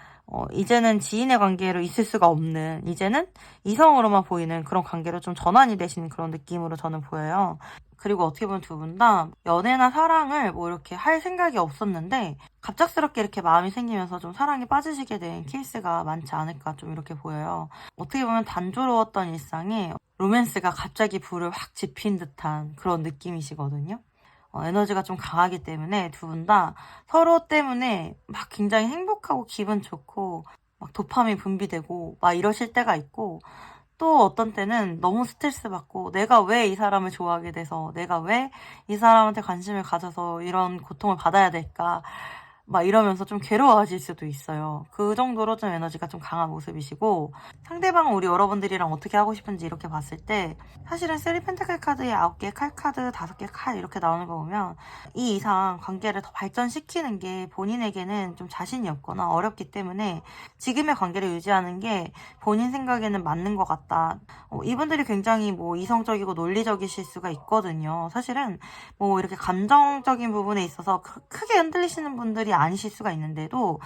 Speaker 1: 이제는 지인의 관계로 있을 수가 없는, 이제는 이성으로만 보이는 그런 관계로 좀 전환이 되시는 그런 느낌으로 저는 보여요. 그리고 어떻게 보면 두 분 다 연애나 사랑을 뭐 이렇게 할 생각이 없었는데 갑작스럽게 이렇게 마음이 생기면서 좀 사랑에 빠지시게 된 케이스가 많지 않을까 좀 이렇게 보여요. 어떻게 보면 단조로웠던 일상에 로맨스가 갑자기 불을 확 지핀 듯한 그런 느낌이시거든요. 에너지가 좀 강하기 때문에 두 분 다 서로 때문에 막 굉장히 행복하고 기분 좋고 막 도파민 분비되고 막 이러실 때가 있고 또 어떤 때는 너무 스트레스 받고 내가 왜 이 사람을 좋아하게 돼서 내가 왜 이 사람한테 관심을 가져서 이런 고통을 받아야 될까 막 이러면서 좀 괴로워하실 수도 있어요. 그 정도로 좀 에너지가 좀 강한 모습이시고 상대방은 우리 여러분들이랑 어떻게 하고 싶은지 이렇게 봤을 때 사실은 3 펜타클 카드에 9개 칼 카드, 5개 칼 이렇게 나오는 거 보면 이 이상 관계를 더 발전시키는 게 본인에게는 좀 자신이 없거나 어렵기 때문에 지금의 관계를 유지하는 게 본인 생각에는 맞는 것 같다. 이분들이 굉장히 뭐 이성적이고 논리적이실 수가 있거든요. 사실은 뭐 이렇게 감정적인 부분에 있어서 크게 흔들리시는 분들이 아니실 수가 있는데도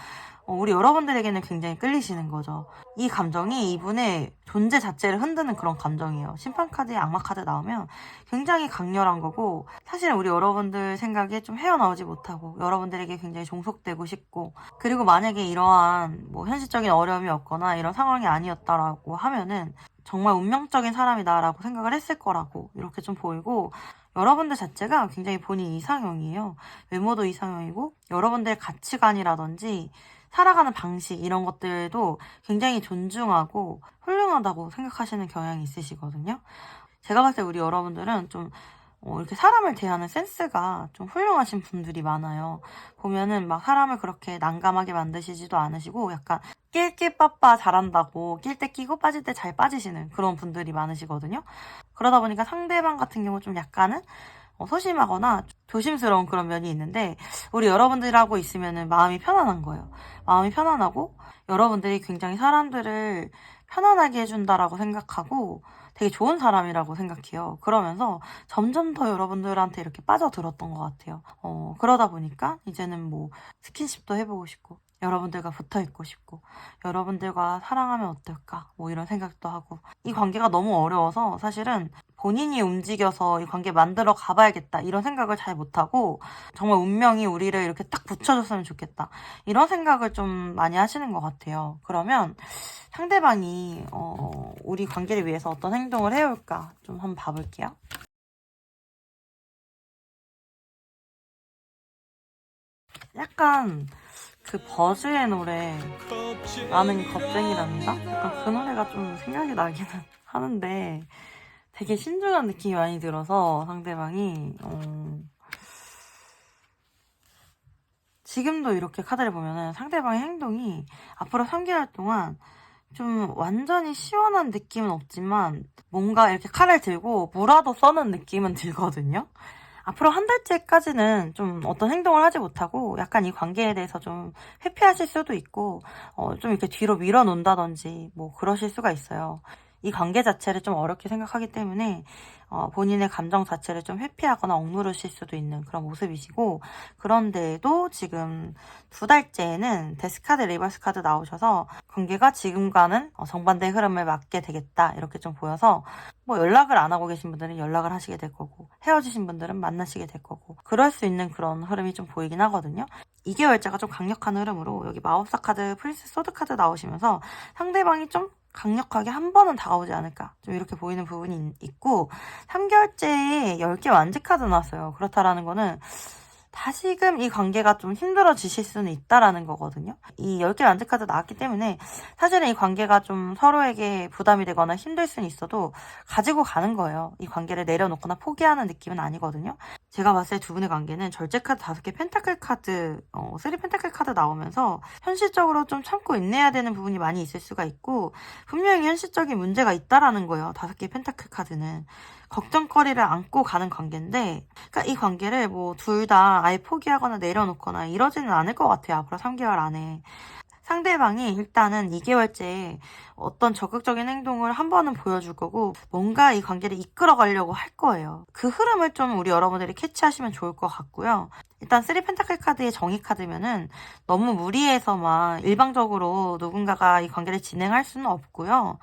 Speaker 1: 우리 여러분들에게는 굉장히 끌리시는 거죠. 이 감정이 이분의 존재 자체를 흔드는 그런 감정이에요. 심판카드에 악마카드 나오면 굉장히 강렬한 거고, 사실 우리 여러분들 생각에 좀 헤어나오지 못하고 여러분들에게 굉장히 종속되고 싶고, 그리고 만약에 이러한 뭐 현실적인 어려움이 없거나 이런 상황이 아니었다라고 하면은 정말 운명적인 사람이다라고 생각을 했을 거라고 이렇게 좀 보이고, 여러분들 자체가 굉장히 본인 이상형이에요. 외모도 이상형이고 여러분들의 가치관이라든지 살아가는 방식 이런 것들도 굉장히 존중하고 훌륭하다고 생각하시는 경향이 있으시거든요. 제가 봤을 때 우리 여러분들은 좀 이렇게 사람을 대하는 센스가 좀 훌륭하신 분들이 많아요. 보면은 막 사람을 그렇게 난감하게 만드시지도 않으시고 약간 낄낄 빠빠 잘한다고 낄 때 끼고 빠질 때 잘 빠지시는 그런 분들이 많으시거든요. 그러다 보니까 상대방 같은 경우 좀 약간은 소심하거나 조심스러운 그런 면이 있는데, 우리 여러분들하고 있으면은 마음이 편안한 거예요. 마음이 편안하고 여러분들이 굉장히 사람들을 편안하게 해준다라고 생각하고 되게 좋은 사람이라고 생각해요. 그러면서 점점 더 여러분들한테 이렇게 빠져들었던 것 같아요. 그러다 보니까 이제는 뭐 스킨십도 해보고 싶고 여러분들과 붙어있고 싶고 여러분들과 사랑하면 어떨까 뭐 이런 생각도 하고, 이 관계가 너무 어려워서 사실은 본인이 움직여서 이 관계 만들어 가봐야겠다 이런 생각을 잘 못하고, 정말 운명이 우리를 이렇게 딱 붙여줬으면 좋겠다 이런 생각을 좀 많이 하시는 것 같아요. 그러면 상대방이 우리 관계를 위해서 어떤 행동을 해올까 좀 한번 봐볼게요. 약간 그 버즈의 노래 나는 겁쟁이랍니다. 약간 그 노래가 좀 생각이 나기는 하는데 되게 신중한 느낌이 많이 들어서 상대방이 지금도 이렇게 카드를 보면은 상대방의 행동이 앞으로 3개월 동안 좀 완전히 시원한 느낌은 없지만 뭔가 이렇게 칼을 들고 무라도 써는 느낌은 들거든요. 앞으로 한 달째까지는 좀 어떤 행동을 하지 못하고 약간 이 관계에 대해서 좀 회피하실 수도 있고 좀 이렇게 뒤로 밀어놓는다든지 뭐 그러실 수가 있어요. 이 관계 자체를 좀 어렵게 생각하기 때문에 본인의 감정 자체를 좀 회피하거나 억누르실 수도 있는 그런 모습이시고, 그런데도 지금 2달째에는 데스카드 리버스 카드 나오셔서 관계가 지금과는 정반대의 흐름을 맞게 되겠다 이렇게 좀 보여서, 뭐 연락을 안 하고 계신 분들은 연락을 하시게 될 거고 헤어지신 분들은 만나시게 될 거고 그럴 수 있는 그런 흐름이 좀 보이긴 하거든요. 2개월째가 좀 강력한 흐름으로 여기 마법사 카드, 프린스 소드 카드 나오시면서 상대방이 좀 강력하게 한 번은 다가오지 않을까 좀 이렇게 보이는 부분이 있고, 3개월째에 10개 완지 카드 나왔어요. 그렇다라는 거는 다시금 이 관계가 좀 힘들어지실 수는 있다라는 거거든요. 이 10개 완지 카드 나왔기 때문에 사실은 이 관계가 좀 서로에게 부담이 되거나 힘들 수는 있어도 가지고 가는 거예요. 이 관계를 내려놓거나 포기하는 느낌은 아니거든요. 제가 봤을 때 두 분의 관계는 절제 카드 5개, 펜타클 카드, 3 펜타클 카드 나오면서 현실적으로 좀 참고 인내해야 되는 부분이 많이 있을 수가 있고, 분명히 현실적인 문제가 있다라는 거예요. 5개 펜타클 카드는. 걱정거리를 안고 가는 관계인데, 그러니까 이 관계를 뭐 둘 다 아예 포기하거나 내려놓거나 이러지는 않을 것 같아요. 앞으로 3개월 안에. 상대방이 일단은 2개월째 어떤 적극적인 행동을 한 번은 보여줄 거고 뭔가 이 관계를 이끌어 가려고 할 거예요. 그 흐름을 좀 우리 여러분들이 캐치하시면 좋을 것 같고요. 일단 3 펜타클 카드의 정의 카드면은 너무 무리해서만 일방적으로 누군가가 이 관계를 진행할 수는 없고요.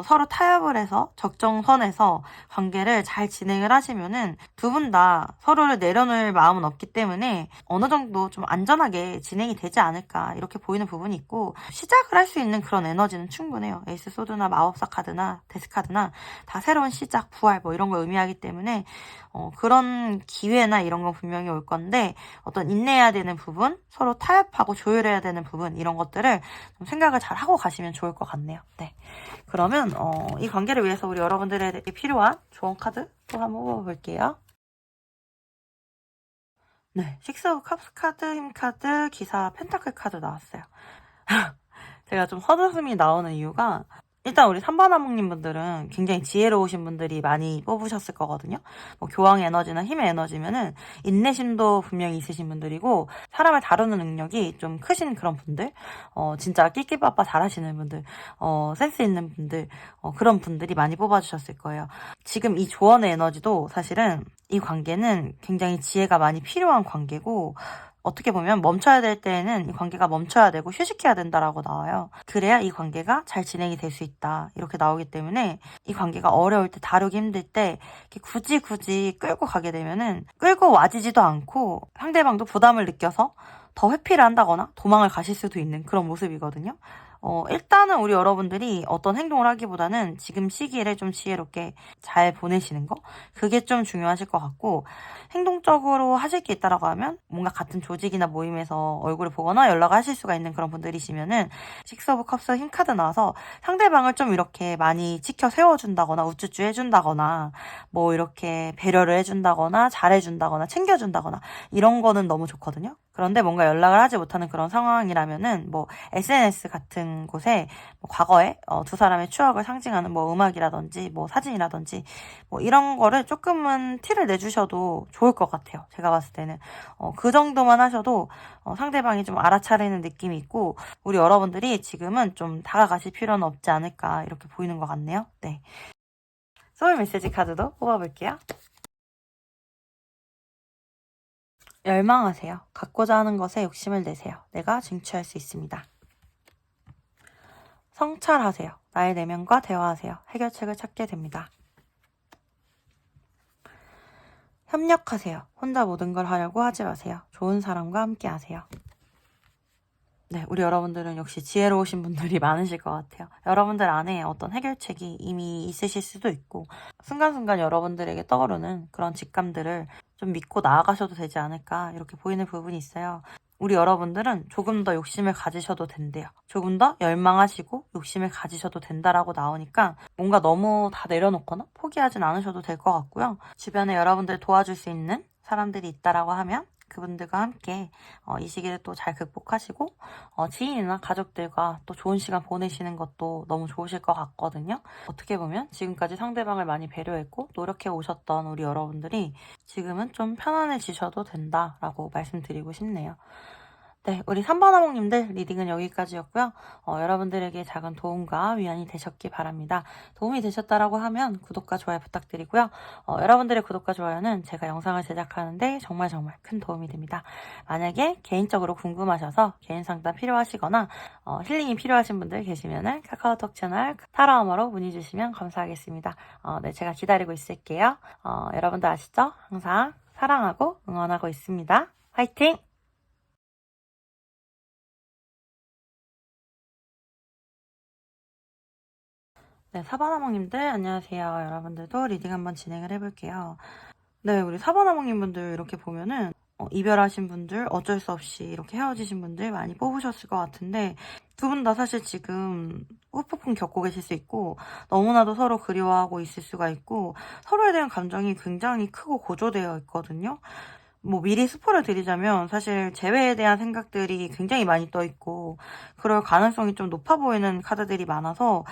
Speaker 1: 서로 타협을 해서 적정선에서 관계를 잘 진행을 하시면은 두 분 다 서로를 내려놓을 마음은 없기 때문에 어느 정도 좀 안전하게 진행이 되지 않을까 이렇게 보이는 부분이 있고, 시작을 할 수 있는 그런 에너지는 충분해요. 에이스 소드나 마법사 카드나 데스 카드나 다 새로운 시작, 부활 뭐 이런 걸 의미하기 때문에 그런 기회나 이런 건 분명히 올 건데, 어떤 인내해야 되는 부분, 서로 타협하고 조율해야 되는 부분 이런 것들을 좀 생각을 잘 하고 가시면 좋을 것 같네요. 네. 그러면 이 관계를 위해서 우리 여러분들에게 필요한 조언 카드 또 한번 뽑아볼게요. 네, 식스 오브 컵스 카드, 힘 카드, 기사 펜타클 카드 나왔어요. 제가 좀 헛웃음이 나오는 이유가, 일단 우리 3번 하목님 분들은 굉장히 지혜로우신 분들이 많이 뽑으셨을 거거든요. 뭐 교황의 에너지나 힘의 에너지면은 인내심도 분명히 있으신 분들이고 사람을 다루는 능력이 좀 크신 그런 분들, 진짜 끼끼빠빠 잘하시는 분들, 센스 있는 분들, 그런 분들이 많이 뽑아주셨을 거예요. 지금 이 조언의 에너지도 사실은 이 관계는 굉장히 지혜가 많이 필요한 관계고 어떻게 보면 멈춰야 될 때에는 이 관계가 멈춰야 되고 휴식해야 된다라고 나와요. 그래야 이 관계가 잘 진행이 될 수 있다. 이렇게 나오기 때문에 이 관계가 어려울 때, 다루기 힘들 때 굳이 끌고 가게 되면은 끌고 와지지도 않고 상대방도 부담을 느껴서 더 회피를 한다거나 도망을 가실 수도 있는 그런 모습이거든요. 일단은 우리 여러분들이 어떤 행동을 하기보다는 지금 시기를 좀 지혜롭게 잘 보내시는 거? 그게 좀 중요하실 것 같고, 행동적으로 하실 게 있다라고 하면 뭔가 같은 조직이나 모임에서 얼굴을 보거나 연락을 하실 수가 있는 그런 분들이시면은 식스 오브 컵스 힘 카드 나와서 상대방을 좀 이렇게 많이 지켜 세워준다거나 우쭈쭈 해준다거나 뭐 이렇게 배려를 해준다거나 잘해준다거나 챙겨준다거나 이런 거는 너무 좋거든요. 그런데 뭔가 연락을 하지 못하는 그런 상황이라면은 뭐 SNS 같은 곳에 뭐 과거에 두 사람의 추억을 상징하는 뭐 음악이라든지 뭐 사진이라든지 뭐 이런 거를 조금은 티를 내주셔도 좋을 것 같아요. 제가 봤을 때는 그 정도만 하셔도 상대방이 좀 알아차리는 느낌이 있고 우리 여러분들이 지금은 좀 다가가실 필요는 없지 않을까 이렇게 보이는 것 같네요. 네. 소울 메시지 카드도 뽑아볼게요. 열망하세요. 갖고자 하는 것에 욕심을 내세요. 내가 쟁취할 수 있습니다. 성찰하세요. 나의 내면과 대화하세요. 해결책을 찾게 됩니다. 협력하세요. 혼자 모든 걸 하려고 하지 마세요. 좋은 사람과 함께 하세요. 네, 우리 여러분들은 역시 지혜로우신 분들이 많으실 것 같아요. 여러분들 안에 어떤 해결책이 이미 있으실 수도 있고 순간순간 여러분들에게 떠오르는 그런 직감들을 좀 믿고 나아가셔도 되지 않을까 이렇게 보이는 부분이 있어요. 우리 여러분들은 조금 더 욕심을 가지셔도 된대요. 조금 더 열망하시고 욕심을 가지셔도 된다라고 나오니까 뭔가 너무 다 내려놓거나 포기하진 않으셔도 될 것 같고요. 주변에 여러분들 도와줄 수 있는 사람들이 있다라고 하면 그분들과 함께 이 시기를 또 잘 극복하시고 지인이나 가족들과 또 좋은 시간 보내시는 것도 너무 좋으실 것 같거든요. 어떻게 보면 지금까지 상대방을 많이 배려했고 노력해 오셨던 우리 여러분들이 지금은 좀 편안해지셔도 된다라고 말씀드리고 싶네요. 네, 우리 3번 화목님들 리딩은 여기까지였고요. 여러분들에게 작은 도움과 위안이 되셨기 바랍니다. 도움이 되셨다라고 하면 구독과 좋아요 부탁드리고요. 여러분들의 구독과 좋아요는 제가 영상을 제작하는데 정말 큰 도움이 됩니다. 만약에 개인적으로 궁금하셔서 개인 상담 필요하시거나 힐링이 필요하신 분들 계시면은 카카오톡 채널 타로아머로 문의 주시면 감사하겠습니다. 네, 제가 기다리고 있을게요. 여러분들 아시죠? 항상 사랑하고 응원하고 있습니다. 화이팅! 네, 사바나몽님들 안녕하세요. 여러분들도 리딩 한번 진행을 해볼게요. 네, 우리 사바나몽님분들 이렇게 보면은 이별하신 분들, 어쩔 수 없이 이렇게 헤어지신 분들 많이 뽑으셨을 것 같은데 두 분 다 사실 지금 후폭풍 겪고 계실 수 있고 너무나도 서로 그리워하고 있을 수가 있고 서로에 대한 감정이 굉장히 크고 고조되어 있거든요. 뭐 미리 스포를 드리자면 사실 재회에 대한 생각들이 굉장히 많이 떠 있고 그럴 가능성이 좀 높아 보이는 카드들이 많아서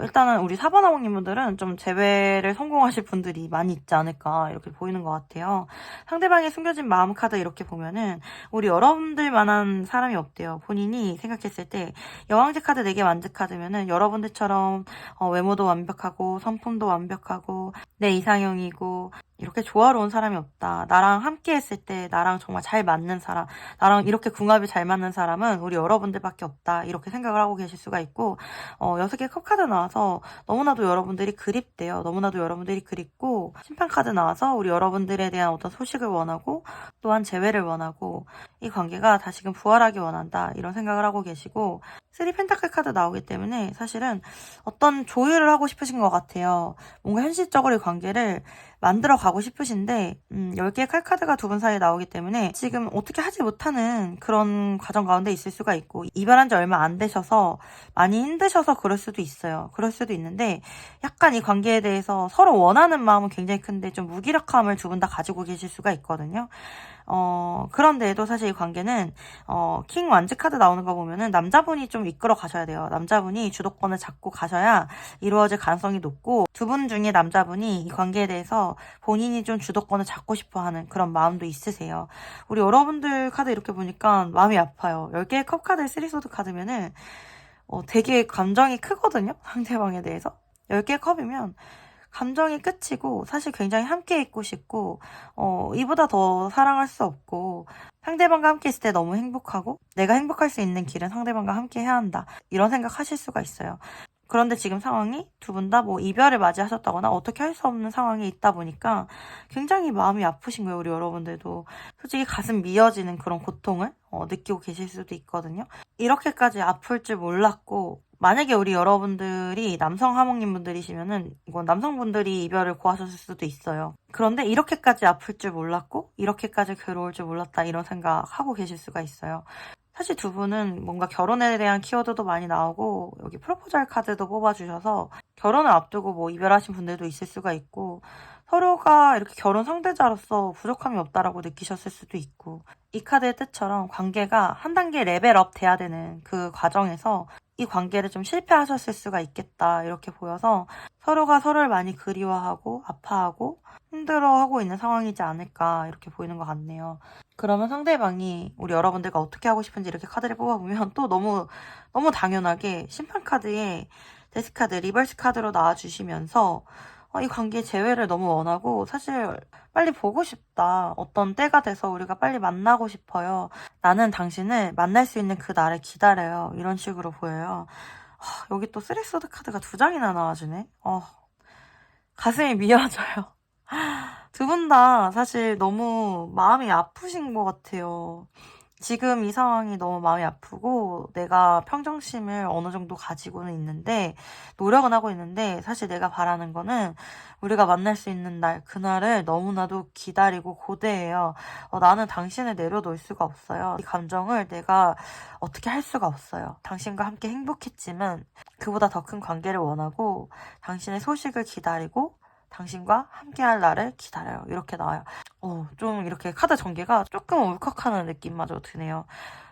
Speaker 1: 일단은 우리 사바나몽님분들은 좀 재회를 성공하실 분들이 많이 있지 않을까 이렇게 보이는 것 같아요. 상대방의 숨겨진 마음 카드 이렇게 보면은 우리 여러분들만한 사람이 없대요. 본인이 생각했을 때 여왕제 카드 4개 완즈 카드면은 여러분들처럼 외모도 완벽하고 성품도 완벽하고 내 이상형이고 이렇게 조화로운 사람이 없다. 나랑 함께 했을 때 나랑 정말 잘 맞는 사람, 나랑 이렇게 궁합이 잘 맞는 사람은 우리 여러분들밖에 없다. 이렇게 생각을 하고 계실 수가 있고 6개의 컵카드 나와서 너무나도 여러분들이 그립대요. 너무나도 여러분들이 그립고 심판카드 나와서 우리 여러분들에 대한 어떤 소식을 원하고 또한 재회를 원하고 이 관계가 다시금 부활하기 원한다. 이런 생각을 하고 계시고 3 펜타클 카드 나오기 때문에 사실은 어떤 조율을 하고 싶으신 것 같아요. 뭔가 현실적으로 이 관계를 만들어 가고 싶으신데 10개의 칼카드가 두 분 사이에 나오기 때문에 지금 어떻게 하지 못하는 그런 과정 가운데 있을 수가 있고 이별한 지 얼마 안 되셔서 많이 힘드셔서 그럴 수도 있어요. 그럴 수도 있는데 약간 이 관계에 대해서 서로 원하는 마음은 굉장히 큰데 좀 무기력함을 두 분 다 가지고 계실 수가 있거든요. 그런데도 사실 이 관계는 킹 완즈 카드 나오는 거 보면은 남자분이 좀 이끌어 가셔야 돼요. 남자분이 주도권을 잡고 가셔야 이루어질 가능성이 높고 두 분 중에 남자분이 이 관계에 대해서 본인이 좀 주도권을 잡고 싶어 하는 그런 마음도 있으세요. 우리 여러분들 카드 이렇게 보니까 마음이 아파요. 10개의 컵 카드 3소드 카드면은 되게 감정이 크거든요. 상대방에 대해서. 10개의 컵이면 감정이 끝이고 사실 굉장히 함께 있고 싶고 이보다 더 사랑할 수 없고 상대방과 함께 있을 때 너무 행복하고 내가 행복할 수 있는 길은 상대방과 함께 해야 한다. 이런 생각 하실 수가 있어요. 그런데 지금 상황이 두 분 다 뭐 이별을 맞이하셨다거나 어떻게 할 수 없는 상황에 있다 보니까 굉장히 마음이 아프신 거예요. 우리 여러분들도 솔직히 가슴 미어지는 그런 고통을 느끼고 계실 수도 있거든요. 이렇게까지 아플 줄 몰랐고 만약에 우리 여러분들이 남성 하모님 분들이시면은 이건 남성분들이 이별을 고하셨을 수도 있어요. 그런데 이렇게까지 아플 줄 몰랐고 이렇게까지 괴로울 줄 몰랐다 이런 생각하고 계실 수가 있어요. 사실 두 분은 뭔가 결혼에 대한 키워드도 많이 나오고 여기 프로포절 카드도 뽑아주셔서 결혼을 앞두고 뭐 이별하신 분들도 있을 수가 있고 서로가 이렇게 결혼 상대자로서 부족함이 없다라고 느끼셨을 수도 있고 이 카드의 뜻처럼 관계가 한 단계 레벨업 돼야 되는 그 과정에서 이 관계를 좀 실패하셨을 수가 있겠다 이렇게 보여서 서로가 서로를 많이 그리워하고 아파하고 힘들어하고 있는 상황이지 않을까 이렇게 보이는 것 같네요. 그러면 상대방이 우리 여러분들과 어떻게 하고 싶은지 이렇게 카드를 뽑아보면 또 너무 당연하게 심판 카드에 데스 카드, 리버스 카드로 나와주시면서 이 관계의 재회를 너무 원하고 사실 빨리 보고 싶다. 어떤 때가 돼서 우리가 빨리 만나고 싶어요. 나는 당신을 만날 수 있는 그 날을 기다려요. 이런 식으로 보여요. 여기 또 쓰리소드 카드가 2장이나 나와주네. 가슴이 미어져요. 두 분 다 사실 너무 마음이 아프신 것 같아요. 지금 이 상황이 너무 마음이 아프고 내가 평정심을 어느 정도 가지고는 있는데 노력은 하고 있는데 사실 내가 바라는 거는 우리가 만날 수 있는 날 그날을 너무나도 기다리고 고대해요. 나는 당신을 내려놓을 수가 없어요. 이 감정을 내가 어떻게 할 수가 없어요. 당신과 함께 행복했지만 그보다 더 큰 관계를 원하고 당신의 소식을 기다리고 당신과 함께할 날을 기다려요. 이렇게 나와요. 좀 이렇게 카드 전개가 조금 울컥하는 느낌마저 드네요.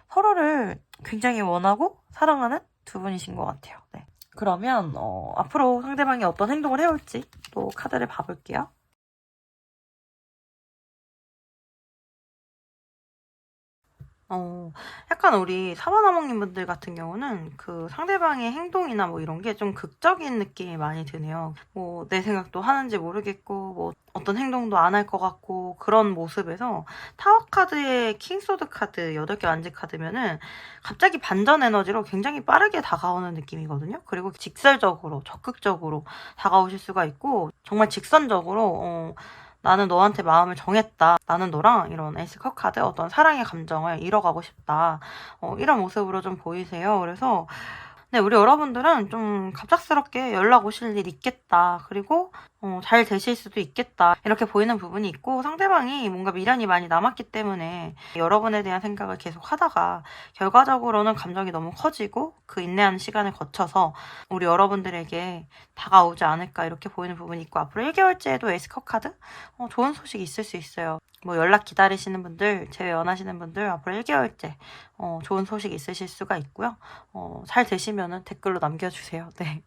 Speaker 1: 서로를 굉장히 원하고 사랑하는 두 분이신 것 같아요. 네. 그러면 앞으로 상대방이 어떤 행동을 해올지 또 카드를 봐볼게요. 약간 우리 사바나몽님 분들 같은 경우는 그 상대방의 행동이나 뭐 이런 게 좀 극적인 느낌이 많이 드네요. 뭐 내 생각도 하는지 모르겠고 뭐 어떤 행동도 안 할 것 같고 그런 모습에서 타워 카드의 킹소드 카드 8개 완지 카드면은 갑자기 반전 에너지로 굉장히 빠르게 다가오는 느낌이거든요. 그리고 직설적으로 적극적으로 다가오실 수가 있고 정말 직선적으로 나는 너한테 마음을 정했다. 나는 너랑 이런 에이스컵 카드 어떤 사랑의 감정을 이뤄가고 싶다. 이런 모습으로 좀 보이세요. 그래서 네, 우리 여러분들은 좀 갑작스럽게 연락 오실 일 있겠다. 그리고 잘 되실 수도 있겠다. 이렇게 보이는 부분이 있고 상대방이 뭔가 미련이 많이 남았기 때문에 여러분에 대한 생각을 계속 하다가 결과적으로는 감정이 너무 커지고 그 인내하는 시간을 거쳐서 우리 여러분들에게 다가오지 않을까 이렇게 보이는 부분이 있고 앞으로 1개월째에도 에이스컵 카드 좋은 소식이 있을 수 있어요. 뭐 연락 기다리시는 분들, 재회 원하시는 분들 앞으로 1개월째 좋은 소식 있으실 수가 있고요. 잘 되시면은 댓글로 남겨주세요. 네.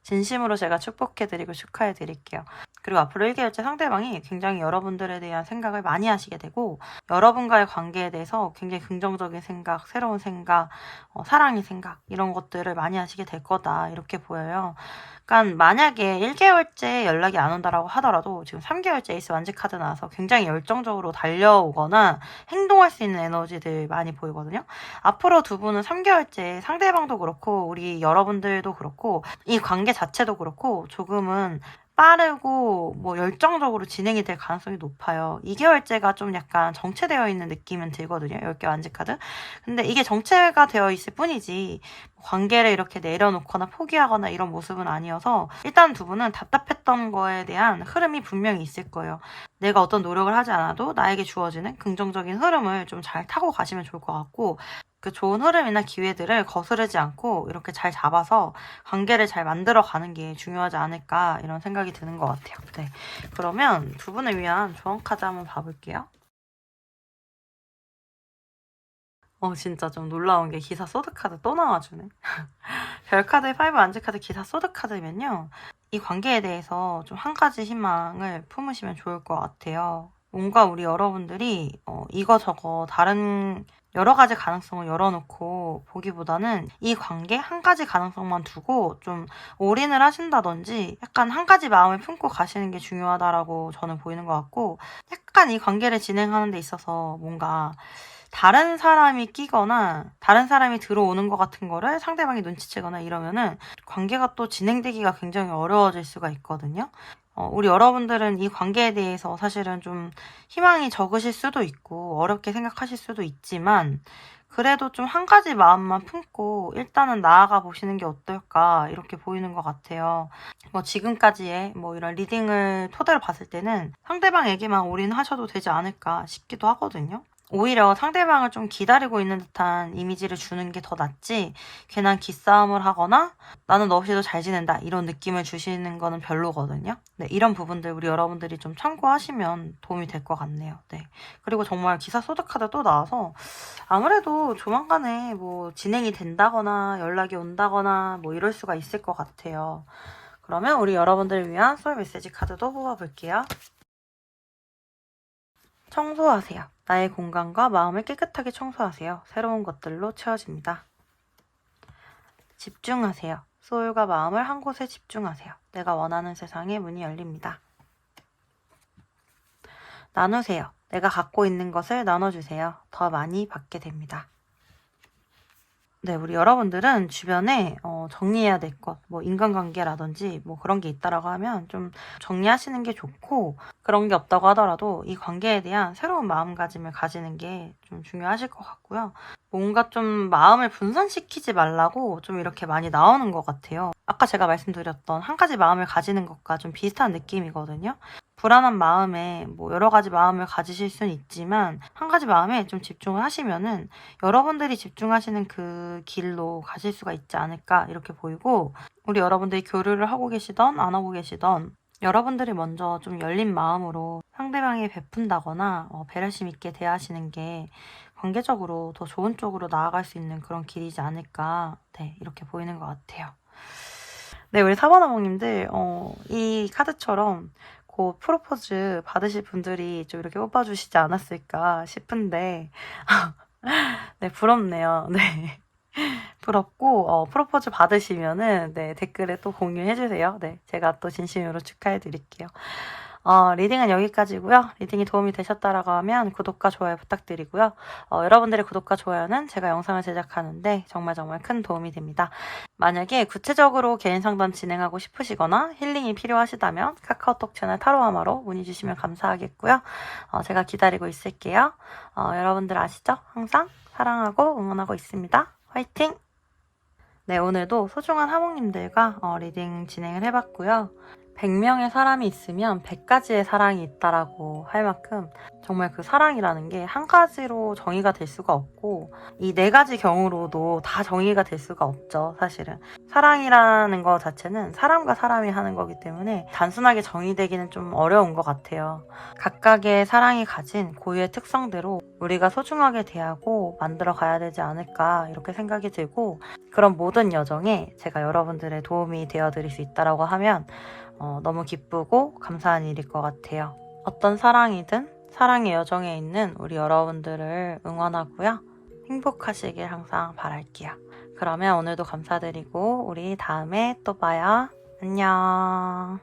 Speaker 1: 진심으로 제가 축복해드리고 축하해드릴게요. 그리고 앞으로 1개월째 상대방이 굉장히 여러분들에 대한 생각을 많이 하시게 되고 여러분과의 관계에 대해서 굉장히 긍정적인 생각, 새로운 생각, 사랑의 생각 이런 것들을 많이 하시게 될 거다 이렇게 보여요. 그러니까 만약에 1개월째 연락이 안 온다라고 하더라도 지금 3개월째 에이스 완지 카드 나와서 굉장히 열정적으로 달려오거나 행동할 수 있는 에너지들 많이 보이거든요. 앞으로 두 분은 3개월째 상대방도 그렇고 우리 여러분들도 그렇고 이 관계 자체도 그렇고 조금은 빠르고 뭐 열정적으로 진행이 될 가능성이 높아요. 2개월째가 좀 약간 정체되어 있는 느낌은 들거든요. 10개 완지 카드. 근데 이게 정체가 되어 있을 뿐이지 관계를 이렇게 내려놓거나 포기하거나 이런 모습은 아니어서 일단 두 분은 답답했던 거에 대한 흐름이 분명히 있을 거예요. 내가 어떤 노력을 하지 않아도 나에게 주어지는 긍정적인 흐름을 좀 잘 타고 가시면 좋을 것 같고 그 좋은 흐름이나 기회들을 거스르지 않고 이렇게 잘 잡아서 관계를 잘 만들어 가는 게 중요하지 않을까 이런 생각이 드는 것 같아요. 네. 그러면 두 분을 위한 조언 카드 한번 봐볼게요. 진짜 좀 놀라운 게 기사 소드 카드 또 나와주네. 별 카드, 5 안지 카드, 기사 소드 카드면요. 이 관계에 대해서 좀 한 가지 희망을 품으시면 좋을 것 같아요. 뭔가 우리 여러분들이 이거저거 다른 여러 가지 가능성을 열어놓고 보기보다는 이 관계 한 가지 가능성만 두고 좀 올인을 하신다든지 약간 한 가지 마음을 품고 가시는 게 중요하다라고 저는 보이는 것 같고, 약간 이 관계를 진행하는 데 있어서 뭔가 다른 사람이 끼거나 다른 사람이 들어오는 것 같은 거를 상대방이 눈치채거나 이러면은 관계가 또 진행되기가 굉장히 어려워질 수가 있거든요. 우리 여러분들은 이 관계에 대해서 사실은 좀 희망이 적으실 수도 있고 어렵게 생각하실 수도 있지만, 그래도 좀 한 가지 마음만 품고 일단은 나아가 보시는 게 어떨까 이렇게 보이는 것 같아요. 지금까지의 이런 리딩을 토대로 봤을 때는 상대방에게만 올인하셔도 되지 않을까 싶기도 하거든요. 오히려 상대방을 좀 기다리고 있는 듯한 이미지를 주는 게 더 낫지, 괜한 기싸움을 하거나 나는 너 없이도 잘 지낸다 이런 느낌을 주시는 거는 별로거든요. 네, 이런 부분들 우리 여러분들이 좀 참고하시면 도움이 될 것 같네요. 네. 그리고 정말 기사 소드카드 또 나와서 아무래도 조만간에 진행이 된다거나 연락이 온다거나 이럴 수가 있을 것 같아요. 그러면 우리 여러분들을 위한 소울 메시지 카드도 뽑아볼게요. 청소하세요. 나의 공간과 마음을 깨끗하게 청소하세요. 새로운 것들로 채워집니다. 집중하세요. 소울과 마음을 한 곳에 집중하세요. 내가 원하는 세상의 문이 열립니다. 나누세요. 내가 갖고 있는 것을 나눠주세요. 더 많이 받게 됩니다. 네, 우리 여러분들은 주변에 정리해야 될 것, 인간관계라든지 그런 게 있다라고 하면 좀 정리하시는 게 좋고, 그런 게 없다고 하더라도 이 관계에 대한 새로운 마음가짐을 가지는 게 좀 중요하실 것 같고요. 뭔가 좀 마음을 분산시키지 말라고 좀 이렇게 많이 나오는 것 같아요. 아까 제가 말씀드렸던 한 가지 마음을 가지는 것과 좀 비슷한 느낌이거든요. 불안한 마음에 여러 가지 마음을 가지실 수는 있지만 한 가지 마음에 좀 집중을 하시면은 여러분들이 집중하시는 그 길로 가실 수가 있지 않을까 이렇게 보이고, 우리 여러분들이 교류를 하고 계시던 안 하고 계시던 여러분들이 먼저 좀 열린 마음으로 상대방에 베푼다거나 배려심 있게 대하시는 게 관계적으로 더 좋은 쪽으로 나아갈 수 있는 그런 길이지 않을까, 네, 이렇게 보이는 것 같아요. 네, 우리 사바나몽님들 이 카드처럼 곧 프로포즈 받으실 분들이 좀 이렇게 뽑아주시지 않았을까 싶은데 네, 부럽네요. 네. 부럽고, 프로포즈 받으시면은, 네, 댓글에 또 공유해주세요. 네, 제가 또 진심으로 축하해드릴게요. 리딩은 여기까지고요. 리딩이 도움이 되셨다라고 하면 구독과 좋아요 부탁드리고요. 여러분들의 구독과 좋아요는 제가 영상을 제작하는데 정말 큰 도움이 됩니다. 만약에 구체적으로 개인 상담 진행하고 싶으시거나 힐링이 필요하시다면 카카오톡 채널 타로아마로 문의 주시면 감사하겠고요. 제가 기다리고 있을게요. 여러분들 아시죠? 항상 사랑하고 응원하고 있습니다. 화이팅! 네, 오늘도 소중한 하모님들과 리딩 진행을 해봤고요. 100명의 사람이 있으면 100가지의 사랑이 있다라고 할 만큼 정말 그 사랑이라는 게 한 가지로 정의가 될 수가 없고, 이 4가지 경우로도 다 정의가 될 수가 없죠, 사실은. 사랑이라는 거 자체는 사람과 사람이 하는 거기 때문에 단순하게 정의되기는 좀 어려운 것 같아요. 각각의 사랑이 가진 고유의 특성대로 우리가 소중하게 대하고 만들어 가야 되지 않을까 이렇게 생각이 들고, 그런 모든 여정에 제가 여러분들의 도움이 되어드릴 수 있다라고 하면 너무 기쁘고 감사한 일일 것 같아요. 어떤 사랑이든 사랑의 여정에 있는 우리 여러분들을 응원하고요. 행복하시길 항상 바랄게요. 그러면 오늘도 감사드리고 우리 다음에 또 봐요. 안녕.